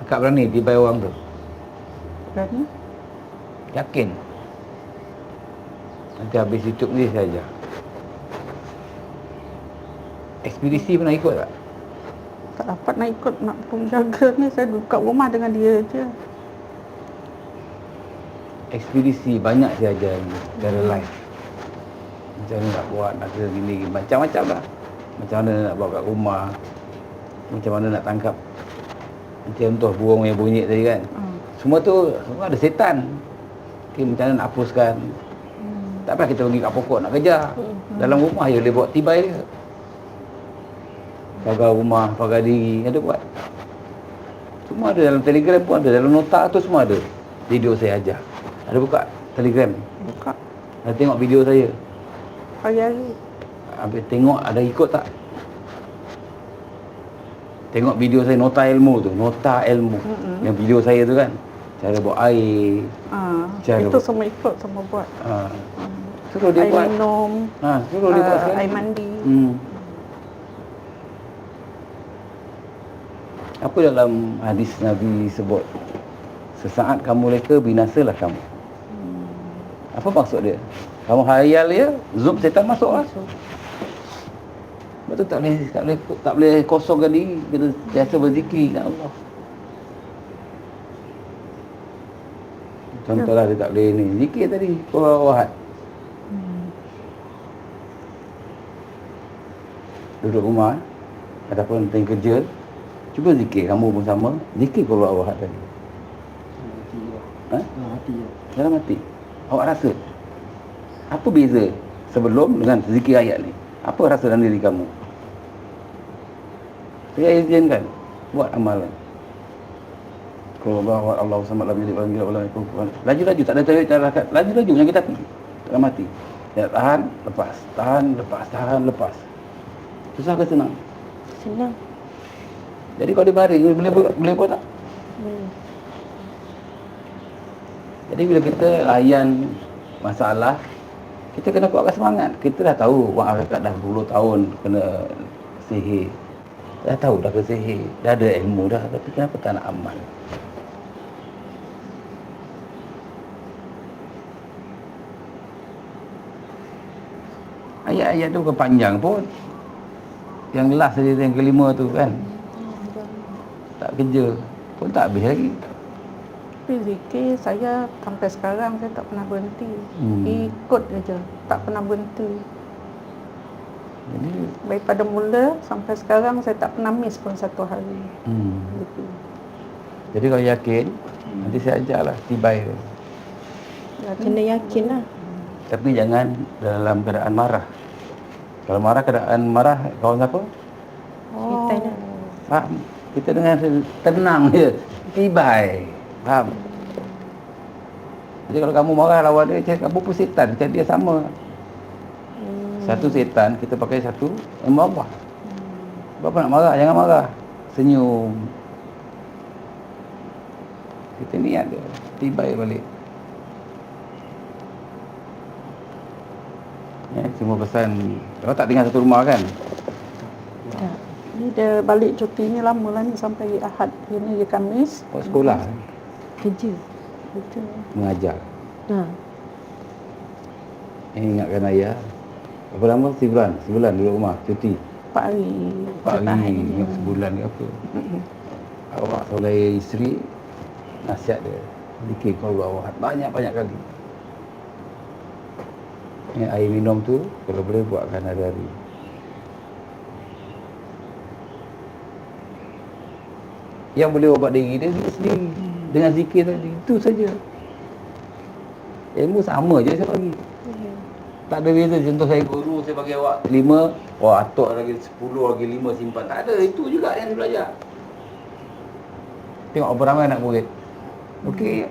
Akak berani tibai orang tu? Berani? Yakin? Nanti habis YouTube ni saya ajar. Ekspedisi pernah ikut tak? Tak dapat nak ikut, nak jaga ni. Saya duduk kat rumah dengan dia je. Ekspedisi banyak saya ajar ni, secara live. Macam mana nak buat, nak kena gini, macam-macam lah. Macam mana nak bawa kat rumah, macam mana nak tangkap. Macam contoh burung yang bunyi tadi kan. Semua ada setan. Okay, macam mana nak hapuskan. Tak payah kita pergi kat pokok nak kejar. Dalam rumah je boleh buat tibai dia. Pagar rumah, pagar diri, ada buat. Semua ada dalam Telegram pun ada, dalam nota tu semua ada. Video saya ajar. Ada buka Telegram. Buka. Ada tengok video saya. Hari-hari. Habis tengok ada ikut tak? Tengok video saya nota ilmu tu, nota ilmu. Yang video saya tu kan. Cara buat air. Cara Itu semua ikut, semua buat. Suruh dia air buat. minum, Suruh dia buat sekali. air mandi. Apa dalam hadis Nabi sebut? Sesaat kamu leka, binasalah kamu. Apa maksud dia? Kamu hayal dia, zoom setan masuk lah. Betul, tak boleh kosongkan diri. Kena biasa berzikir dengan Allah. Contohlah dia tak boleh ni. Zikir tadi, Qul Ahad. Duduk rumah, ataupun tengah kerja, cuba zikir, kamu pun sama. Zikir Qul Ahad tadi. Dalam hati. Awak rasa apa beza sebelum dengan zikir ayat ni? Apa rasa dalam diri kamu? Saya izinkan buat amalan. Kalau Allah Samad lam yalid walam yulad walam yakul kufuwan. Laju-laju, tak ada cara. Laju-laju yang kita dalam hati. Ya, tahan, lepas. Tahan, lepas. Tahan, lepas. Susah ke senang? Senang. Jadi kalau dia baring, boleh buat tak? Jadi bila kita layan masalah, kita kena kuatkan semangat. Kita dah tahu orang akad dah 10 tahun kena sihir. Dah tahu dah kena sihir. Dah ada ilmu dah. Tapi kenapa tak nak amal? Ayat-ayat tu bukan panjang pun. Yang last saja, yang kelima tu kan. Tak kerja pun tak habis lagi. Tapi zikir saya sampai sekarang saya tak pernah berhenti. Ikut je, tak pernah berhenti. Jadi Daripada mula sampai sekarang saya tak pernah miss pun satu hari. Zikir. Jadi kalau yakin, nanti saya ajarlah tibai tu. Kena yakin lah. Tapi jangan dalam keadaan marah. Kalau keadaan marah, kawan siapa? Syaitan lah. Faham? Kita dengan tenang je. Tibai. Faham? Jadi kalau kamu marah lawan dia, cakap kamu pun setan. Macam dia sama. Satu setan, kita pakai satu yang marah. Berapa nak marah? Jangan marah. Senyum. Kita niat dia. Tibai balik. Ya, cuma pesan. Kalau tak tinggal satu rumah kan? Tak. Ni dia balik cuti ni lama lah ni sampai Ahad. Ini je Khamis. Buat sekolah. Kerja. Itu. Mengajar. Ingatkan ayah. Berapa lama? Sebulan duduk rumah, cuti. 4 hari. 4 hari, sebulan ke apa. Awak soleh isteri, nasihat dia. Zikir Qul Ahad banyak-banyak kali. Yang air minum tu, kalau boleh buatkan hari-hari. Yang boleh ubat diri dia sendiri. Dengan zikir tadi, itu saja. Ilmu sama je saya bagi. Tak ada beza. Contoh saya guru, saya bagi awak 5, atuk lagi 10, lagi 5 simpan. Tak ada, itu juga yang saya belajar. Tengok berapa ramai anak murid. Okey.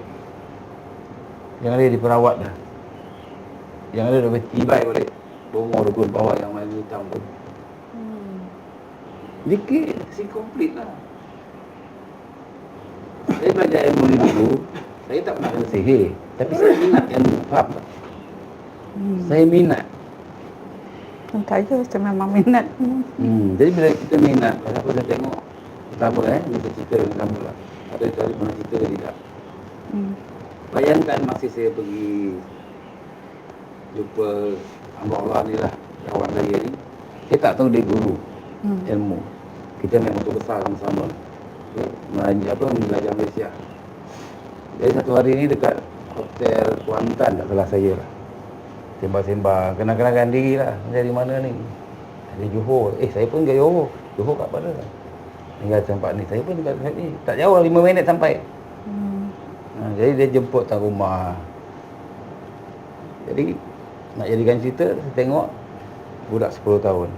Yang ada diperawat dah. Yang ada dah tibai balik. Umur 20 bawah yang main hitam tu. Zikir, si komplit lah. Saya belajar ilmu ni dulu, saya tak pernah kena sihir. Tapi saya minat ilmu, faham tak? Saya minat. Saya memang minat. Jadi bila kita minat, apa saya tengok, pertama kita cerita dengan kamu lah. Ada cari mana cerita ke tidak. Bayangkan masih saya pergi jumpa hamba Allah ni lah, kawan saya ni. Saya tak tahu dia guru ilmu. Kita naik motor besar sama-sama. Belajar Malaysia. Jadi satu hari ni dekat Hotel Kuantan, tak salah saya lah. Sembang-sembang, kenal-kenalkan diri lah. Dari mana ni? Dari Johor. Saya pun kat Johor. Johor kat mana? Tinggal tempat ni. Saya pun tinggal tempat ni. Tak jauh, 5 minit sampai. Jadi dia jemput tak rumah. Jadi nak jadikan cerita, saya tengok budak 10 tahun.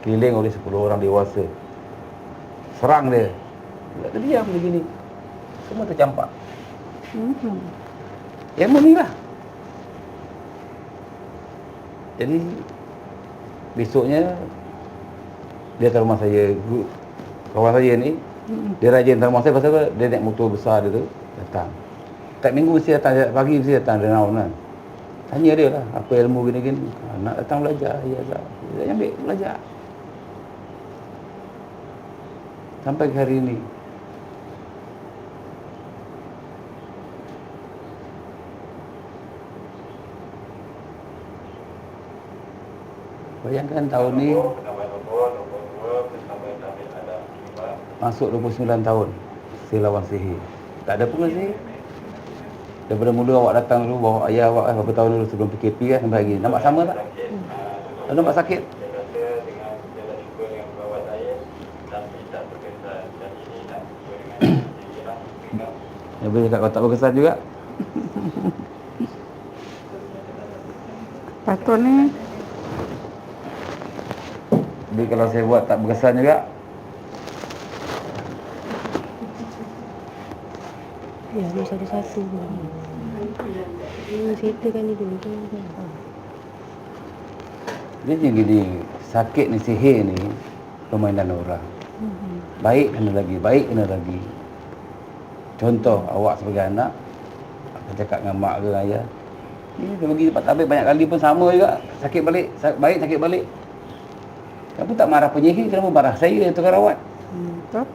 Keliling oleh 10 orang dewasa. Serang dia. Budak tu diam begini. Semua tercampak. Ilmu ni lah. Jadi besoknya dia datang rumah saya. Kawan saya ni dia rajin datang rumah saya pasal apa? Dia naik motor besar dia tu datang. Tak minggu mesti datang, pagi mesti datang, dia naun kan. Tanya dia lah, apa ilmu gini-gini. Nak datang belajar, ya tak. Dia ambil belajar. Sampai ke hari ini. Bayangkan tahun ni masuk 29 tahun saya lawan sihir. Tak ada pun sihir. Daripada mula awak datang dulu bawa ayah awak berapa tahun dulu sebelum PKP kan sampai lagi. Nampak sama tak? Nampak sakit? Dia boleh cakap kau tak berkesan juga. Patut ni Jadi kalau saya buat tak berkesan juga, Ya, harus ada satu. Settlekan dia dulu. dia je gini, sakit ni, sihir ni permainan orang. Baik kena lagi, baik kena lagi. Contoh awak sebagai anak, aku cakap dengan mak ke dengan ayah, ni dia pergi tempat tabik banyak kali pun sama juga, sakit balik, baik sakit balik. Kenapa tak marah penyihir, kenapa marah saya yang tukang rawat? betul.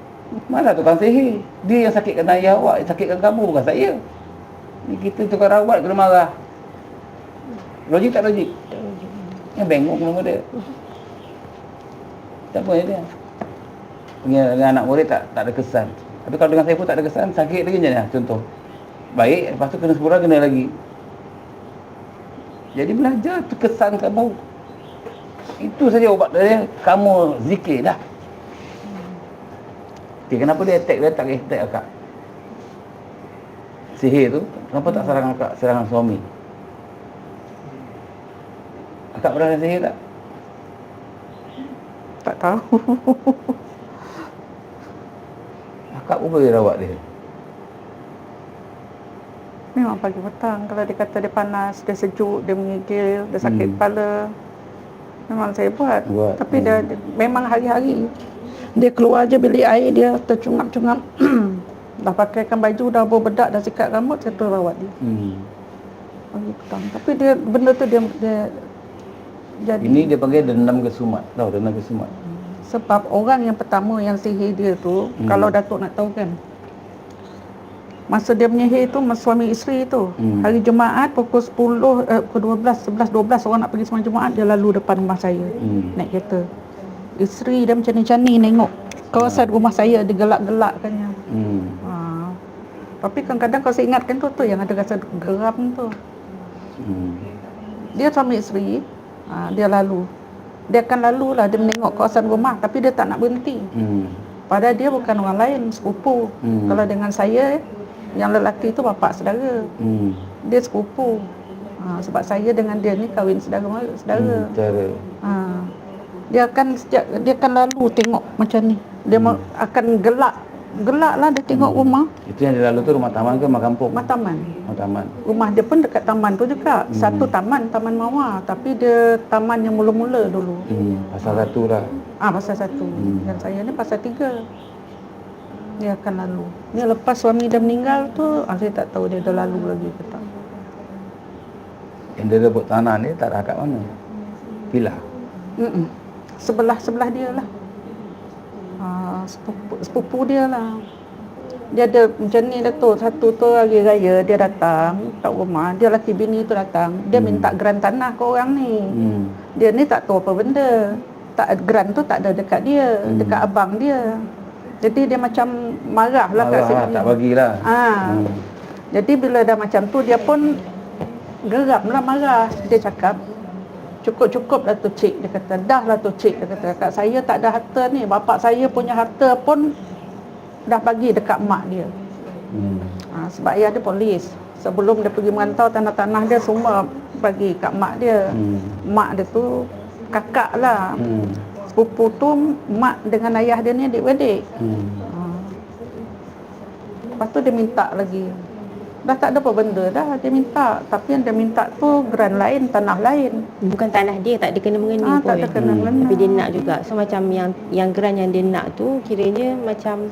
Marah tukang sihir. Dia yang sakitkan ayah awak, yang sakitkan kamu, bukan saya. Ni kita tukang rawat kena marah. Logik tak logik? Yang bengong nama dia. Tak apa dia. Dengan anak murid tak ada kesan. Tapi kalau dengan saya pun tak ada kesan, sakit lagi macam mana? Contoh. Baik, lepas tu kena sekurang kena lagi. Jadi belajar tu kesan kamu. Itu saja ubat dia. Kamu zikir dah. Okay, kenapa dia attack? Dia tak attack akak. Sihir tu, kenapa tak serang akak, serangan suami? Akak pernah ada sihir tak? Tak tahu. Akak pun boleh rawat dia. Memang pagi petang. Kalau dia kata dia panas, dia sejuk, dia menggigil, dia sakit kepala, memang saya buat. Tapi dia memang hari-hari. Dia keluar je bilik air dia tercungap-cungap. Dah pakaikan baju, dah berbedak, dah sikat rambut, saya terus rawat dia. Pagi petang. Tapi dia benda tu dia jadi. Ini dia panggil dendam kesumat. Tahu dendam kesumat? Sebab orang yang pertama yang sihir dia tu, kalau Datuk nak tahu kan, masa dia menyihir tu, masa suami isteri tu, hari Jumaat pukul 10, pukul 12, 11, 12 orang nak pergi sembang Jumaat, dia lalu depan rumah saya, naik kereta. Isteri dia macam ni nengok kawasan rumah saya, dia gelak-gelakkannya. Tapi kadang-kadang kalau saya ingatkan tu yang ada rasa geram tu. Dia suami isteri, dia lalu. Dia akan lalu lah, dia menengok kawasan rumah, tapi dia tak nak berhenti. Padahal dia bukan orang lain, sepupu. Kalau dengan saya, yang lelaki tu bapak saudara. Dia sepupu. Sebab saya dengan dia ni kahwin saudara. Dia akan lalu tengok macam ni. Dia akan gelak lah dia tengok rumah. Itu yang dia lalu tu rumah taman ke rumah kampung? Rumah taman. Rumah taman. Rumah dia pun dekat taman tu juga. Satu taman mawar, tapi dia taman yang mula-mula dulu. Pasal satu lah. Pasal satu. Dan saya ni pasal 3. Dia akan lalu. Ni lepas suami dia meninggal tu, saya tak tahu dia dah lalu lagi ke tak. Yang dia rebut tanah ni tak ada kat mana? Pilah. Sebelah dia lah. Sepupu dia lah. Dia ada macam ni Datuk. Satu tu hari raya dia datang kat rumah. Dia laki bini tu datang. Dia minta geran tanah ke orang ni. Dia ni tak tahu apa benda. Geran tu tak ada dekat dia, dekat abang dia. Jadi dia macam marah lah kat sini. Tak bagilah. Jadi bila dah macam tu dia pun geram lah, marah. Dia cakap, cukup lah tu cik. Dia kata, dah lah tu cik. Dia kata, kat saya tak ada harta ni. Bapak saya punya harta pun dah bagi dekat mak dia. Sebab ayah dia polis. Sebelum dia pergi merantau, tanah-tanah dia semua bagi kat mak dia. Mak dia tu kakak lah. Sepupu tu mak dengan ayah dia ni adik-beradik. Lepas tu dia minta lagi. Dah tak ada apa benda dah, dia minta. Tapi yang dia minta tu geran lain, tanah lain. Bukan tanah dia, tak ada kena-mengena pun. Tak ada kena-mengena. Tapi dia nak juga. So macam yang geran yang dia nak tu, kiranya macam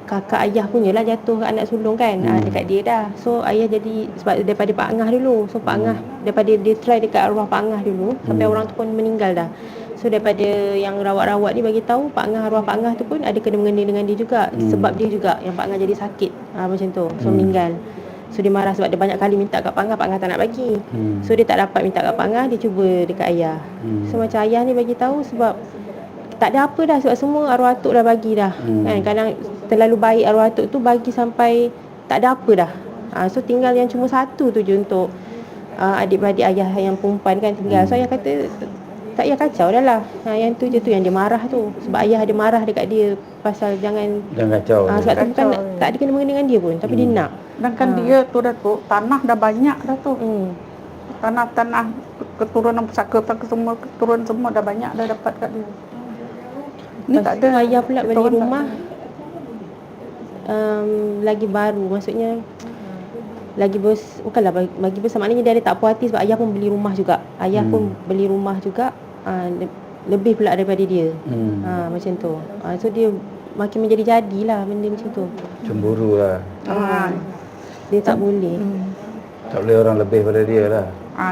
kakak ayah punyalah jatuh kat anak sulung kan. Dekat dia dah. So ayah jadi sebab daripada Pak Angah dulu. So Pak Angah daripada dia try dekat arwah Pak Angah dulu sampai orang tu pun meninggal dah. So daripada yang rawat-rawat ni bagi tahu Pak Angah, arwah Pak Angah tu pun ada kena mengena dengan dia juga. Sebab dia juga yang Pak Angah jadi sakit. Macam tu. So meninggal. So dia marah sebab dia banyak kali minta kat Pak Angah tak nak bagi. So dia tak dapat minta kat Pak Angah, dia cuba dekat ayah. So macam ayah ni bagi tahu sebab tak ada apa dah sebab semua arwah atuk dah bagi dah. Kan kadang terlalu baik arwah atuk tu bagi sampai tak ada apa dah. So tinggal yang cuma satu tu je untuk adik-beradik ayah yang perempuan kan tinggal. So ayah kata tak payah kacau dah lah. Yang tu je tu yang dia marah tu. Sebab ayah ada marah dekat dia pasal jangan kacau. sebab tu bukan tak ada kena mengena dengan dia pun, tapi dia nak. Sedangkan dia tu Datuk, tanah dah banyak dah tu. Tanah-tanah keturunan pusaka-pusaka semua, keturunan semua dah banyak dah dapat kat dia. Ni tak ada. Ayah pula beli Keturunan rumah lagi baru, maksudnya lagi bukanlah bagi besar, maknanya dia ada tak puas hati sebab ayah pun beli rumah juga. Ayah pun beli rumah juga, lebih pula daripada dia. Macam tu. So dia makin menjadi-jadilah benda macam tu. Cemburu lah. Dia tak boleh. Tak boleh orang lebih pada dia lah.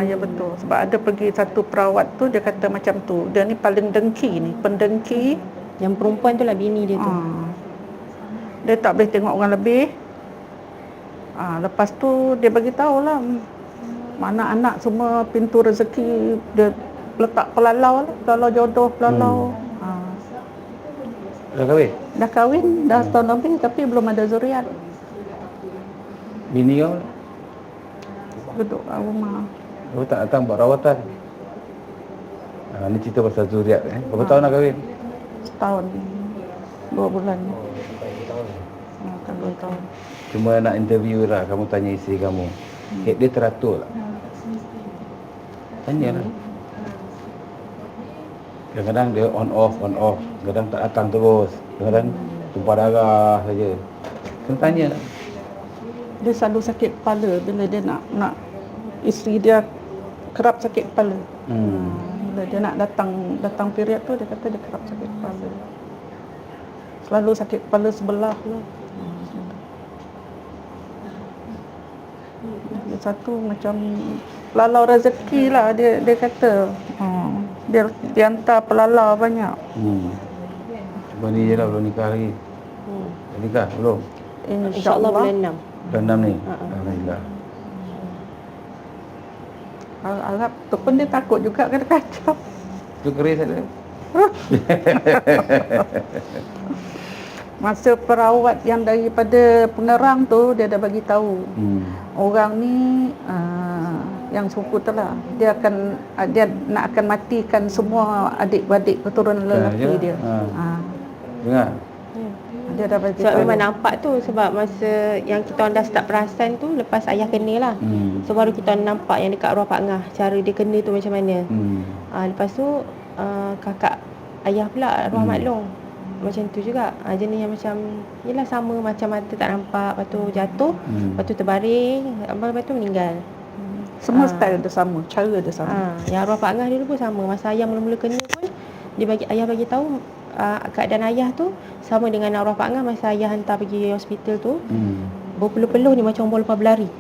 Ya betul. Sebab ada pergi satu perawat tu, dia kata macam tu. Dia ni paling dengki ni, pendengki. Yang perempuan tu lah bini dia tu. Dia tak boleh tengok orang lebih. Lepas tu dia bagi tahulah mana anak semua pintu rezeki dia letak pelalau lah, pelalau jodoh, pelalau. Dah kahwin? Dah kahwin, dah setahun lebih tapi belum ada zuriat. Bini kau? Duduk kat rumah. Kau tak datang buat rawatan? Ni cerita pasal zuriat. Berapa tahun dah kahwin? Setahun 2 bulan. Kan 2 tahun. Cuma nak interview lah, kamu tanya isteri kamu. Dia teratur tak? Tanyalah. Kadang-kadang dia on off. Kadang tak datang terus. Kadang tumpah darah saja. Kena tanya lah. Dia selalu sakit kepala bila dia nak isteri dia kerap sakit kepala. Bila dia nak datang period tu dia kata dia kerap sakit kepala. Selalu sakit kepala sebelah lah. Dia satu macam pelalau rezeki lah dia kata. Dia hantar pelalau banyak. Cuma ni je lah belum nikah lagi. Dah nikah belum? InsyaAllah bulan 6. Bulan 6 ni? Alhamdulillah. Harap tu pun dia takut juga kena kacau. Tu keris ada? Masa perawat yang daripada Pengerang tu dia dah bagi tahu. Orang ni yang suku tu lah, dia nak akan matikan semua adik-beradik keturunan lelaki dia. Dengar? Dia dah bagi Sebab tahu. memang nampak tu. Sebab masa yang kita orang dah start perasan tu, lepas ayah kena lah. So baru kita orang nampak yang dekat arwah Pak Ngah, cara dia kena tu macam mana. Lepas tu kakak ayah pula arwah Mak Long, macam tu juga. Jenis yang macam yelah sama, macam mata tak nampak, lepas tu jatuh, lepas tu terbaring, lepas tu meninggal. Semua style dia sama, cara dia sama. Yang arwah Pak Ngah dulu pun sama. Masa ayah mula-mula kena pun ayah bagi tahu keadaan ayah tu sama dengan arwah Pak Ngah masa ayah hantar pergi hospital tu. Berpeluh-peluh ni macam bola berlari.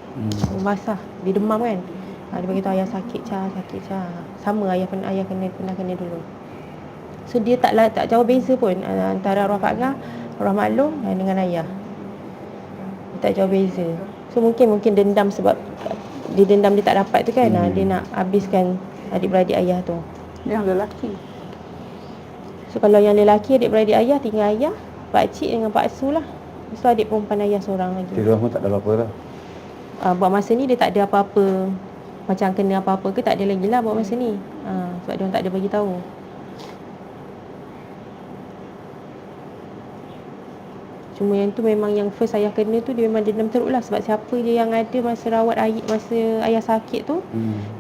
Basah, dia demam kan. Dia bagi tahu ayah sakit Ca. Sama ayah pernah kena dulu. So dia tak jauh beza pun antara arwah Pak Ngah, arwah Mak Long dengan ayah. Tak jauh beza. So mungkin dendam sebab dia dendam dia tak dapat tu kan. Dia nak habiskan adik-beradik ayah tu. Yang lelaki. So kalau yang lelaki adik-beradik ayah tinggal ayah, pakcik dengan pak su lah. So adik perempuan ayah seorang lagi. Dia pun tak ada apa-apa lah. Buat masa ni dia tak ada apa-apa. Macam kena apa-apa ke tak ada lagi lah buat masa ni. Sebab dia orang tak ada bagi tahu. Cuma yang tu memang yang first ayah kena tu dia memang dendam teruk lah. Sebab siapa je yang ada masa rawat masa ayah sakit tu,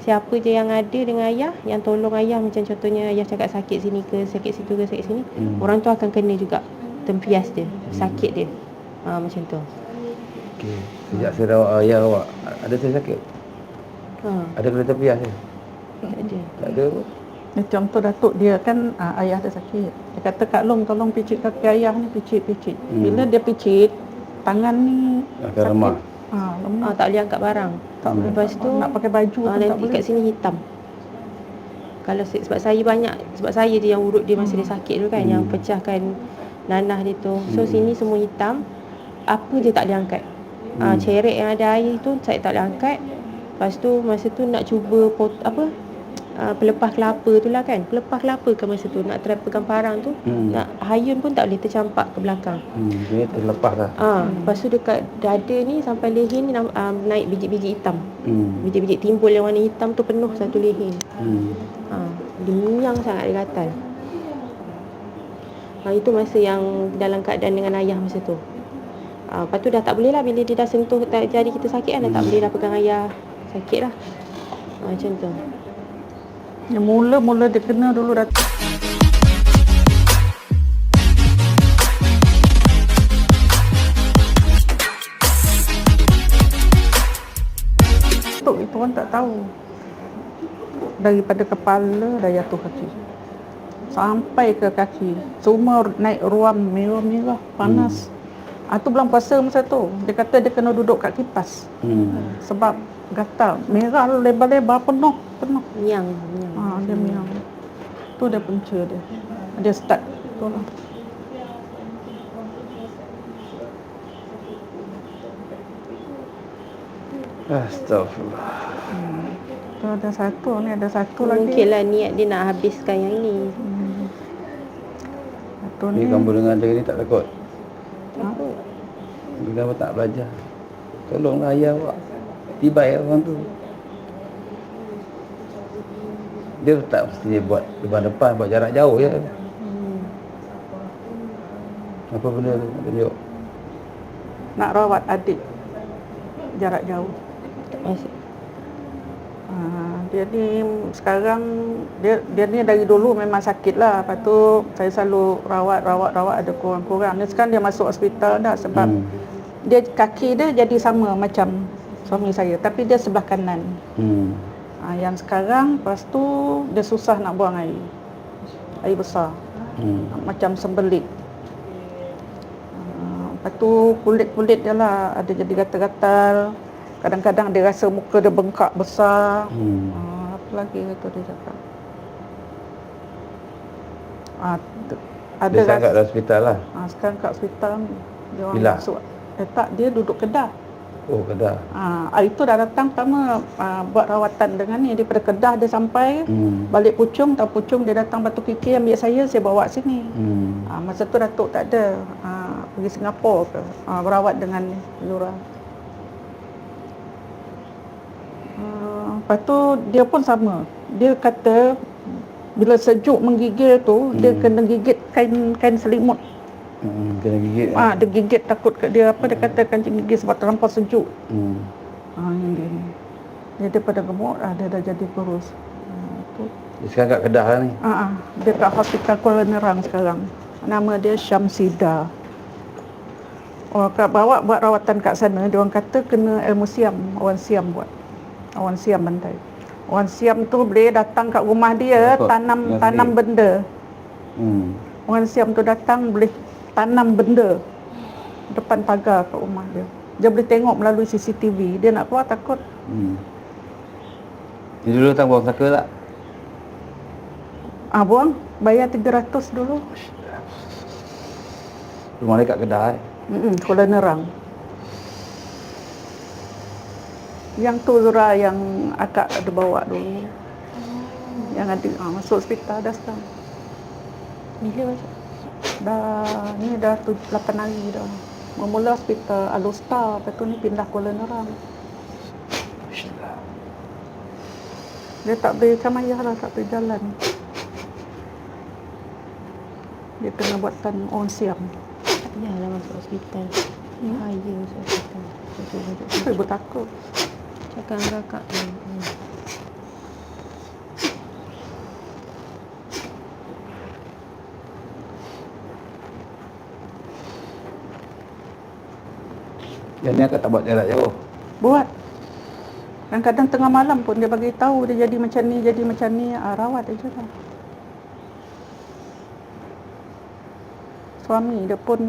siapa je yang ada dengan ayah, yang tolong ayah, macam contohnya ayah cakap sakit sini ke, sakit situ ke, sakit sini, orang tu akan kena juga tempias dia, sakit dia. Macam tu. Okay. Sejak saya rawat ayah awak, ada saya sakit? Ada kena tepias ke? Tak ada. Tak ada pun. Ni contoh Datuk dia kan ayah dia sakit. Dia kata Kak Long tolong picit kaki ayah ni, picit. Bila dia picit, tangan ni Akan lemah. lemah. Tak boleh angkat barang. Tak boleh. Lepas tu Nak pakai baju pun tak nanti boleh. kat sini hitam. Kalau sebab saya dia yang urut dia masa dia sakit tu kan, yang pecahkan nanah dia tu. So sini semua hitam. Apa je tak boleh angkat. Cerek yang ada air tu saya tak boleh angkat. Lepas tu masa tu nak cuba pelepah kelapa tu lah kan. Pelepah kelapa ke masa tu nak try pegang parang tu, nak hayun pun tak boleh, tercampak ke belakang. Dia terlepas lah. Lepas tu dekat dada ni sampai leher ni naik biji-biji hitam. Biji-biji timbul yang warna hitam tu penuh satu leher. Dia miang sangat, dia gatal. Itu masa yang dalam keadaan dengan ayah masa tu. Lepas tu dah tak boleh lah, bila dia dah sentuh jari kita sakit kan, dah tak boleh dah pegang ayah, sakit lah. Macam tu. Yang mula-mula dia kena dulu Datuk. Itu orang tak tahu. Daripada kepala dah jatuh kaki. Sampai ke kaki. Semua naik ruam merah-merah, panas. Itu bulan puasa masa tu. Dia kata dia kena duduk kat kipas. Sebab gatal. Merah lebar-lebar penuh. Miang. Dia miang. Tu dia punca dia. Dia start. Tu lah. Astaghfirullah. Tu ada satu lagi. Mungkinlah niat dia nak habiskan yang ni. Satu Ni ni. kamu dengan dia ni tak takut? Takut. Bila awak tak belajar, tolonglah ayah awak. Tibai orang tu. Dia tak mesti buat depan-depan, buat jarak jauh je. Apa benda tu? Tunjuk. Nak rawat adik jarak jauh. Dia ni sekarang dia ni dari dulu memang sakit lah. Lepas tu saya selalu rawat ada kurang-kurang. Ni sekarang dia masuk hospital dah sebab dia kaki dia jadi sama macam suami saya, tapi dia sebelah kanan. Yang sekarang lepas tu dia susah nak buang air besar. Macam sembelit. Lepas tu kulit dia lah ada jadi gatal-gatal. Kadang-kadang dia rasa muka dia bengkak besar. Apa lagi tu dia cakap. Dia sekarang kat hospital lah. Sekarang kat hospital dia orang Pilah? masuk. Tak, dia duduk Kedah. Oh, Kedah. Itu dah datang pertama buat rawatan dengan ni. Daripada Kedah dia sampai balik Puchong, dia datang Batu Kiki ambil saya bawa sini. Masa tu Datuk tak ada, pergi Singapura ke, berawat dengan Lura. Lepas tu dia pun sama. Dia kata bila sejuk menggigil tu dia kena gigit kain selimut. Kena gigit. Dia gigit takut dia kata kancing gigit sebab terlampau sejuk. Yang dia ni. Dia daripada gemuk dia dah jadi kurus. Dia sekarang kat Kedah lah ni. Dia kat Hospital Kuala Nerang sekarang. Nama dia Syamsida. Bawa buat rawatan kat sana, dia orang kata kena ilmu siam, orang siam buat. Orang siam bantai. Orang siam tu boleh datang kat rumah dia, tanam benda. Orang siam tu datang boleh tanam benda depan pagar kat rumah dia. Dia boleh tengok melalui CCTV. Dia nak keluar takut. Dia dulu datang buang saka tak? Buang, bayar 300 dulu. Rumah dia kat Kedah Kuala Nerang. Yang tu Zura yang akak ada bawa dulu. Yang ada masuk hospital dah sekarang. Bila masuk? Dah 8 hari dah. Mula hospital Alustar, lepas tu ni pindah Kuala Nerang. Dia tak boleh macam ayah lah, tak boleh jalan. Dia kena buatan orang siam. Tak payahlah masuk hospital. Bahaya masuk hospital. Ibu takut. Cakap dengan kakak tu. Yang ni akak tak buat jarak jauh. Buat. Kadang-kadang tengah malam pun dia bagi tahu dia jadi macam ni, rawat aja lah. Suami dia pun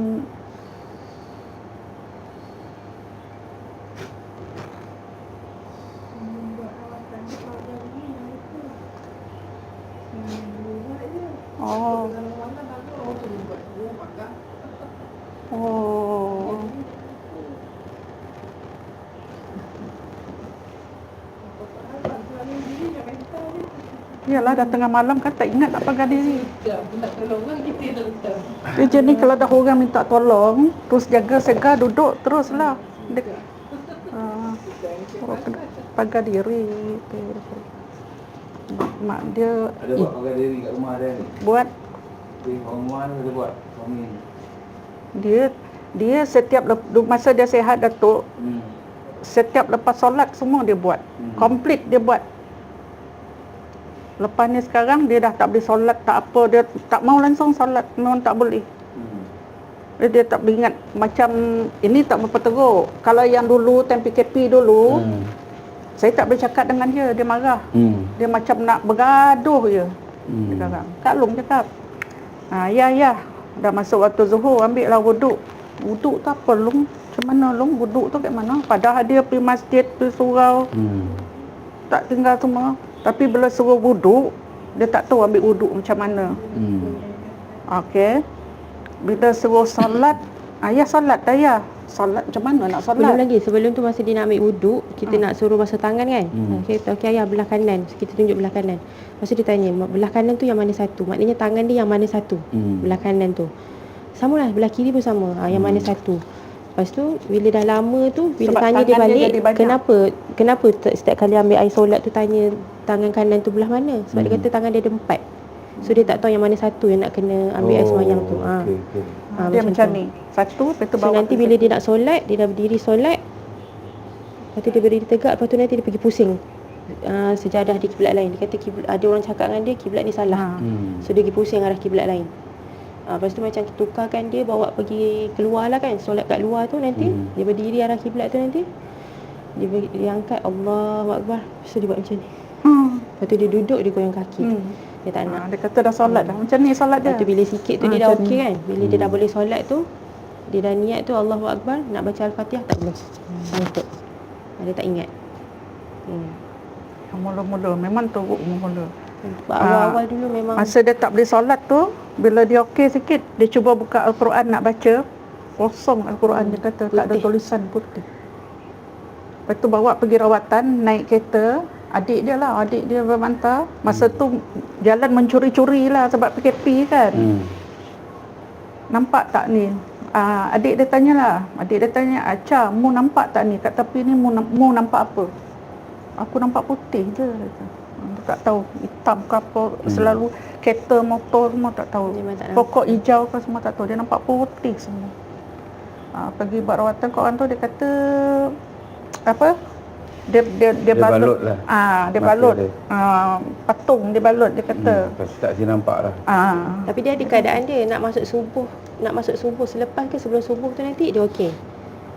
Oh. Oh. Yalah dah tengah malam kan tak ingat nak pagar diri. Dia jadi kalau dah orang minta tolong, terus jaga segar duduk teruslah. Dia, pagar diri. Mak dia Ada buat pagar diri kat rumah dia ni. buat Orang ada buat suami. dia setiap masa dia sihat Datuk, setiap lepas solat semua dia buat. Komplit dia buat. Lepas ni sekarang dia dah tak boleh solat, tak apa, dia tak mau langsung solat, memang tak boleh. Dia tak ingat macam ini tak berapa teruk. Kalau yang dulu time PKP dulu, saya tak boleh cakap dengan dia marah. Dia macam nak bergaduh je. Dia cakap, Kak Long cakap, ya, dah masuk waktu Zuhur, ambil lah wuduk. Wuduk tu apa Long? Macam mana Long? Wuduk tu kat mana? Padahal dia pergi masjid, pergi surau. Tak tinggal semua. Tapi bila suruh wuduk, dia tak tahu ambil wuduk macam mana. Okey. Bila suruh solat, ayah solat dah ya. Solat macam mana nak solat? Belum lagi, sebelum tu masa dia nak ambil wuduk, kita nak suruh basuh tangan kan. Okey ayah belah kanan. Kita tunjuk belah kanan. Lepas tu dia tanya, belah kanan tu yang mana satu? Maknanya tangan dia yang mana satu? Belah kanan tu. Samalah, belah kiri pun sama. Yang mana satu? Lepas tu bila dah lama tu, bila Sebab tanya dia tangan dia balik, jadi banyak. kenapa setiap kali ambil air solat tu tanya tangan kanan tu belah mana? Sebab dia kata tangan dia ada 4. So dia tak tahu yang mana satu yang nak kena ambil air semayang tu. Dia macam ni. Satu, lepas tu So bawa nanti bila dia nak solat, dia dah berdiri solat. Lepas tu dia berdiri tegak, lepas tu nanti dia pergi pusing sejadah di kiblat lain. Dia kata ada orang cakap dengan dia kiblat ni salah. So dia pergi pusing arah kiblat lain. Lepas tu macam tukarkan dia, bawa pergi keluar lah kan, solat kat luar tu nanti. Dia berdiri arah kiblat tu nanti. Dia angkat Allahu Akbar. So dia buat macam ni. Lepas tu dia duduk, dia goyang kaki. Dia tak nak. Dia kata dah solat dah. Macam ni solat dia. Lepas tu bila sikit tu dia dah macam okey ni. kan. Bila dia dah boleh solat tu, dia dah niat tu Allahu Akbar, nak baca Al-Fatihah tak boleh. Ngantuk. Dia tak ingat. Mula-mula memang teruk mula. Sebab awal-awal dulu memang Masa dia tak boleh solat tu, bila dia okey sikit, dia cuba buka Al-Quran nak baca, kosong Al-Quran. Dia kata tak ada tulisan putih. Lepas tu bawa pergi rawatan, naik kereta, adik dia bermantah. Masa tu jalan mencuri-curi lah sebab PKP kan. Nampak tak ni? Adik dia tanya, Acha, mu nampak tak ni? Kat tepi ni mu nampak apa? Aku nampak putih je. Tak tahu hitam ke apa, selalu kereta, motor semua tak tahu. Pokok hijau ke semua tak tahu. Dia nampak putih semua. Pergi buat rawatan kat orang tu, dia kata apa? Dia balut lah. Dia balut. Patung dia balut, dia kata. Tak si nampak lah. tapi dia ada keadaan dia nak masuk subuh selepas ke sebelum subuh tu nanti dia okey.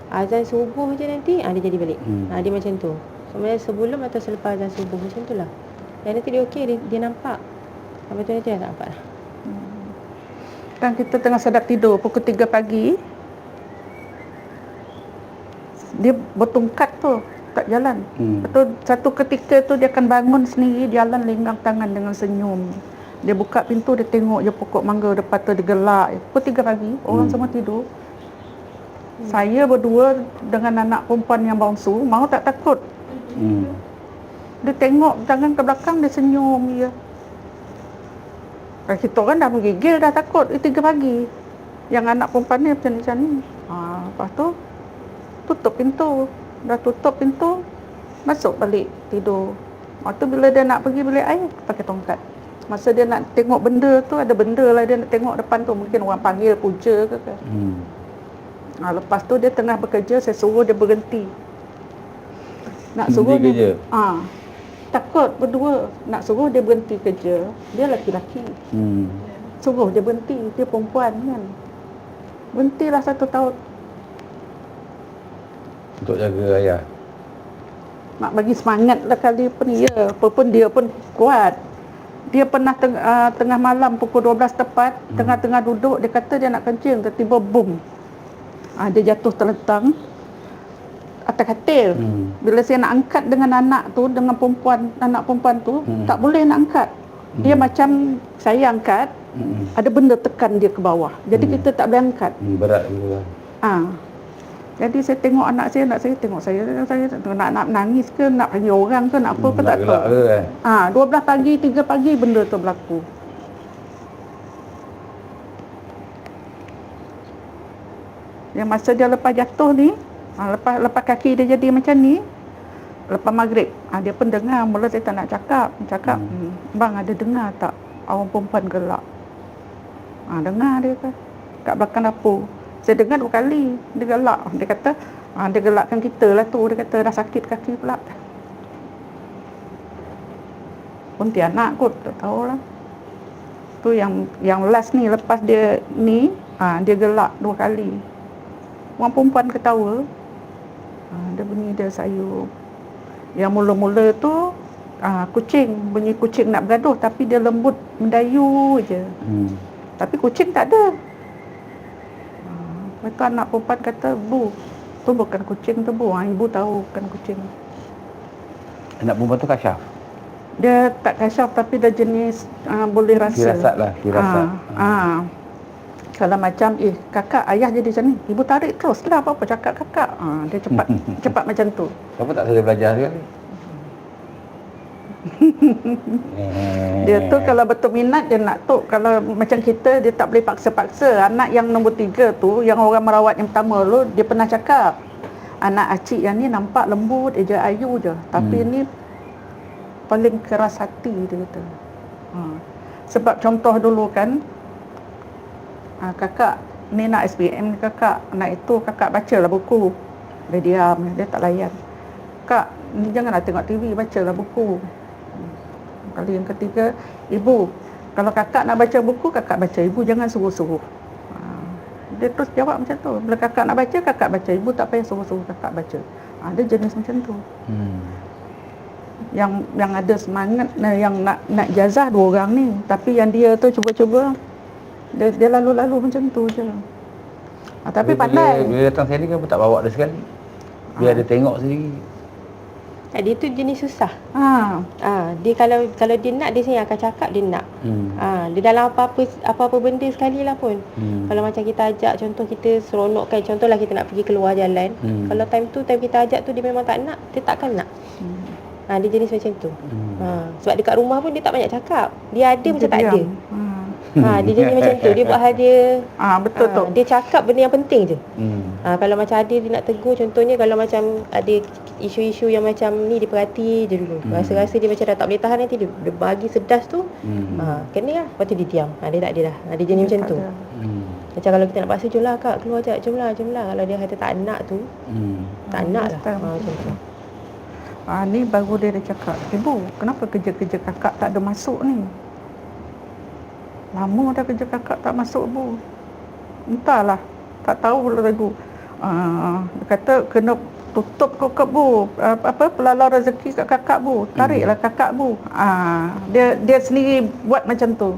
Azan subuh je nanti dia jadi balik. Dia macam tu. Sebenarnya sebelum atau selepas azan subuh macam tu lah. Dan nanti dia okey, dia nampak. Lepas tu nanti dia tak nampak lah. Kan kita tengah sedap tidur pukul 3 pagi. Dia bertungkat tu, tak jalan. Betul, satu ketika tu dia akan bangun sendiri, jalan lenggang tangan dengan senyum. Dia buka pintu, dia tengok je pokok mangga depan tu digelak. Pukul 3 pagi, orang semua tidur. Saya berdua dengan anak perempuan yang bangsu, mau tak takut. Dia tengok jangan ke belakang, dia senyum je. Kita orang dah menggigil, dah takut. 3 pagi. Yang anak perempuan ni macam ni. Lepas tu tutup pintu. Dah tutup pintu, masuk balik tidur. Waktu bila dia nak pergi beli air, pakai tongkat. Masa dia nak tengok benda tu, ada benda lah dia nak tengok depan tu. Mungkin orang panggil puja ke. Lepas tu dia tengah bekerja, saya suruh dia berhenti. Nak suruh berhenti dia takut berdua. Nak suruh dia berhenti kerja. Dia lelaki-lelaki. Suruh dia berhenti, dia perempuan kan. Berhentilah 1 tahun. Untuk jaga ayah. Nak bagi semangat lah kali pun ya. Apa pun dia pun kuat. Dia pernah tengah malam pukul 12 tepat, tengah-tengah duduk, dia kata dia nak kencing, tiba-tiba boom. Dia jatuh terlentang atas katil. Bila saya nak angkat dengan anak tu, dengan anak perempuan tu, tak boleh nak angkat. Dia macam saya angkat, ada benda tekan dia ke bawah. Jadi kita tak boleh angkat. Berat gitu kan. Jadi saya tengok anak saya tengok saya nak menangis ke, nak panggil orang ke, nak apa ke tak tahu. 12 pagi, 3 pagi benda tu berlaku. Yang masa dia lepas jatuh ni, lepas kaki dia jadi macam ni, lepas maghrib, dia pun dengar. Mula saya tak nak cakap, bang ada dengar tak orang perempuan gelak? Dengar dia kan, kat belakang dapur. Saya dengar 2 kali dia gelak. Dia kata dia gelakkan kita lah tu. Dia kata dah sakit kaki pula. Pontianak kot, tak tahulah. Tu yang last ni, lepas dia ni, dia gelak 2 kali. Orang perempuan ketawa. Dia bunyi dia sayup. Yang mula-mula tu kucing, bunyi kucing nak bergaduh, tapi dia lembut mendayu je. Tapi kucing tak ada. Lepas tu anak perempuan kata, Bu, tu bukan kucing tu, Bu. Ibu tahu bukan kucing. Anak perempuan tu kasyaf? Dia tak kasyaf, tapi dia jenis boleh rasa. Firasat. Kalau macam, kakak, ayah jadi macam ni, ibu tarik terus lah, apa-apa cakap kakak. Dia cepat macam tu. Kenapa tak saya belajar sekali? Dia tu kalau betul minat dia nak tu. Kalau macam kita, dia tak boleh paksa-paksa. Anak yang nombor 3 tu, yang orang merawat yang pertama tu, dia pernah cakap, anak acik yang ni nampak lembut, eja ayu je, tapi ni paling keras hati, dia kata. Sebab contoh dulu kan, kakak ni nak SPM ni kakak, nak itu kakak bacalah buku. Dia diam, dia tak layan. Kak, ni janganlah tengok TV, bacalah buku. Kali yang ketiga, ibu, kalau kakak nak baca buku, kakak baca, ibu jangan suruh-suruh. Dia terus jawab macam tu. Bila kakak nak baca, kakak baca, ibu tak payah suruh-suruh kakak baca. Dia jenis macam tu. Yang ada semangat, yang nak jazah 2 orang ni, tapi yang dia tu cuba-cuba, dia lalu-lalu macam tu je. Tapi pandai. Bila datang sini kan tak bawa dia sekali. Biar dia tengok sendiri. Dia tu jenis susah. Dia kalau dia nak, dia sini akan cakap dia nak. Dia dalam apa-apa benda sekali lah pun. Kalau macam kita ajak, contoh kita seronokkan, contohlah kita nak pergi keluar jalan. Kalau time kita ajak tu dia memang tak nak, dia takkan nak. Dia jenis macam tu. Sebab dekat rumah pun dia tak banyak cakap. Dia ada macam tak ada. Dia jenis macam tu. Dia buat hal dia. Betul tu. Dia cakap benda yang penting je. Kalau macam ada dia nak tegur, contohnya kalau macam ada isu-isu yang macam ni, dia perhati je dulu. Rasa-rasa dia macam dah tak boleh tahan, nanti dia bagi sedas tu. Kena lah. Lepas tu dia diam. Dia tak ada dah. Dia jenis macam tu. Macam kalau kita nak paksa, jom lah kak, keluar sekejap, jom lah. Kalau dia kata tak nak tu, tak nak lah. Macam tu. Ni baru dia cakap, ibu, kenapa kerja-kerja kakak tak ada masuk ni? Lama dah kerja kakak tak masuk, Bu. Entahlah, tak tahu lagu. Dia kata kena tutup kokop, Bu. Pelalau rezeki kat kakak, Bu. Tariklah kakak, Bu. Dia sendiri buat macam tu.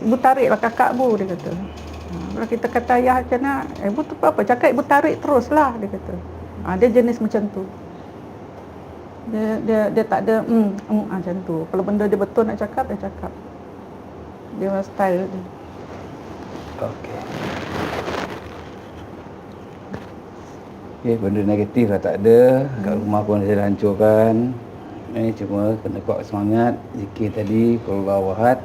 Ibu tariklah kakak, Bu, dia kata. Kalau kita kata ayah macam nak, ibu tu apa? Cakap ibu tarik teruslah, dia kata. Dia jenis macam tu. Dia tak ada macam tu. Kalau benda dia betul nak cakap, dia cakap. Dia style dia. Okey, benda negatif lah tak ada. Kat rumah pun saya dah hancurkan. Cuma kena kuat semangat. Zikir tadi, Qul Ahad,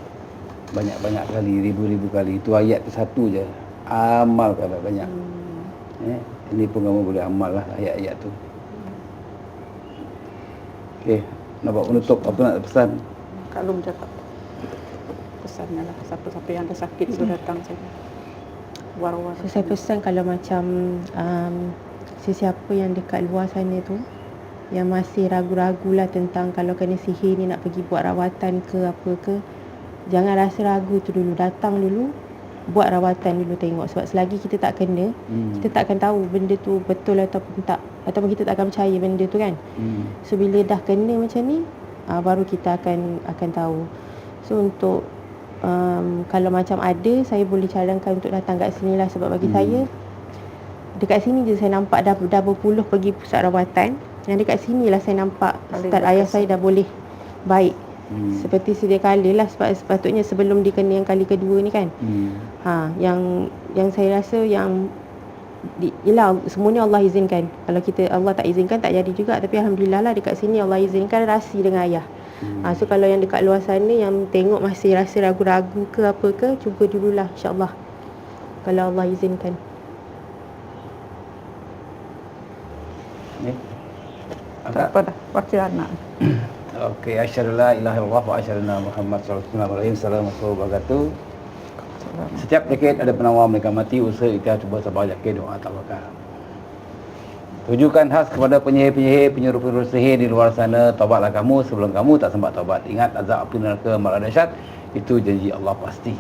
banyak-banyak kali, ribu-ribu kali. Itu ayat tu satu je. Amalkan banyak. Ini pun kamu boleh amal lah ayat-ayat tu. Okey, nak buat penutup, apa nak pesan? Kak Long cakap. Pesannya lah, siapa-siapa yang ada sakit sudah datang saja. War-war. So saya pesan kalau macam sesiapa yang dekat luar sana tu, yang masih ragu-ragu lah tentang kalau kena sihir ni nak pergi buat rawatan ke apa ke, jangan rasa ragu tu dulu. Datang dulu, buat rawatan dulu tengok. Sebab selagi kita tak kena, kita tak akan tahu benda tu betul ataupun tak, ataupun kita tak akan percaya benda tu kan. So bila dah kena macam ni, baru kita akan tahu. So untuk kalau macam ada, saya boleh cadangkan untuk datang kat sini lah. Sebab bagi saya, dekat sini je saya nampak dah berpuluh pergi pusat rawatan. Yang dekat sini lah saya nampak start ayah saya dah boleh baik. Seperti sedia kala lah. Sebab sepatutnya sebelum dia kena yang kali kedua ni kan. Yang saya rasa yang yelah, semuanya Allah izinkan. Kalau Allah tak izinkan tak jadi juga. Tapi Alhamdulillah lah dekat sini Allah izinkan rasi dengan ayah. So kalau yang dekat luar sana yang tengok masih rasa ragu-ragu ke apa ke, cuba dululah, insyaAllah, kalau Allah izinkan. Tak apa dah, wakil anak. Okey, asyhadu la ilaha illallah wa asyhadu anna Muhammad sallallahu alaihi wasallam. Assalamualaikum warahmatullahi wabarakatuh. Setiap dekade ada penawar, mereka mati, usaha, ikhtiar, cuba, sabar, yakin, doa, tawakal. Tujukan khas kepada penyihir-penyihir, penyuruh-penyuruh sihir di luar sana, taubatlah kamu sebelum kamu tak sempat taubat. Ingat azab api neraka malah dahsyat, itu janji Allah pasti.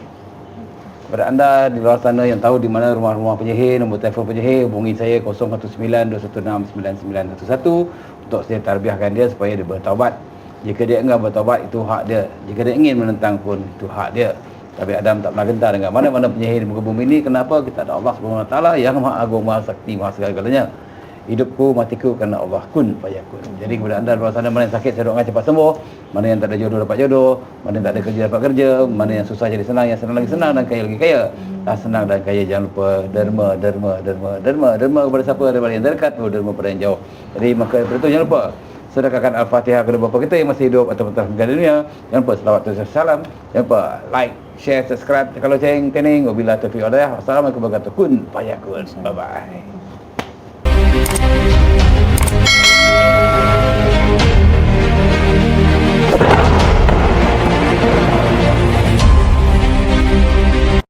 Kepada anda di luar sana yang tahu di mana rumah-rumah penyihir, nombor telefon penyihir, hubungi saya 0192169911 untuk saya tarbiahkan dia supaya dia bertaubat. Jika dia enggan bertaubat, itu hak dia. Jika dia ingin menentang pun, itu hak dia. Tapi Adam tak pernah gentar dengan mana-mana penyihir di muka bumi ini. Kenapa? Kita ada Allah SWT yang Maha Agung, Maha Sakti, Maha segala-galanya. Hidupku, matiku kerana Allah, kun fayakun. Jadi kepada anda di luar sana, mana yang sakit saya doakan cepat sembuh, mana yang tak ada jodoh dapat jodoh, mana yang tak ada kerja dapat kerja, mana yang susah jadi senang, yang senang lagi senang, dan kaya lagi kaya. Senang dan kaya, jangan lupa derma kepada siapa? Daripada yang dekat, derma pada yang jauh. Jadi maka daripada itu jangan lupa sedekahkan Al-Fatihah kepada bapa kita yang masih hidup ataupun telah meninggal dunia. Jangan lupa selawat dan salam. Jangan lupa like, share, subscribe kalau ceng tening. Wabillahi taufiq wal hidayah. Wassalamualaikum warahmatullahi wabarakatuh. Kun fayakun. Bye bye.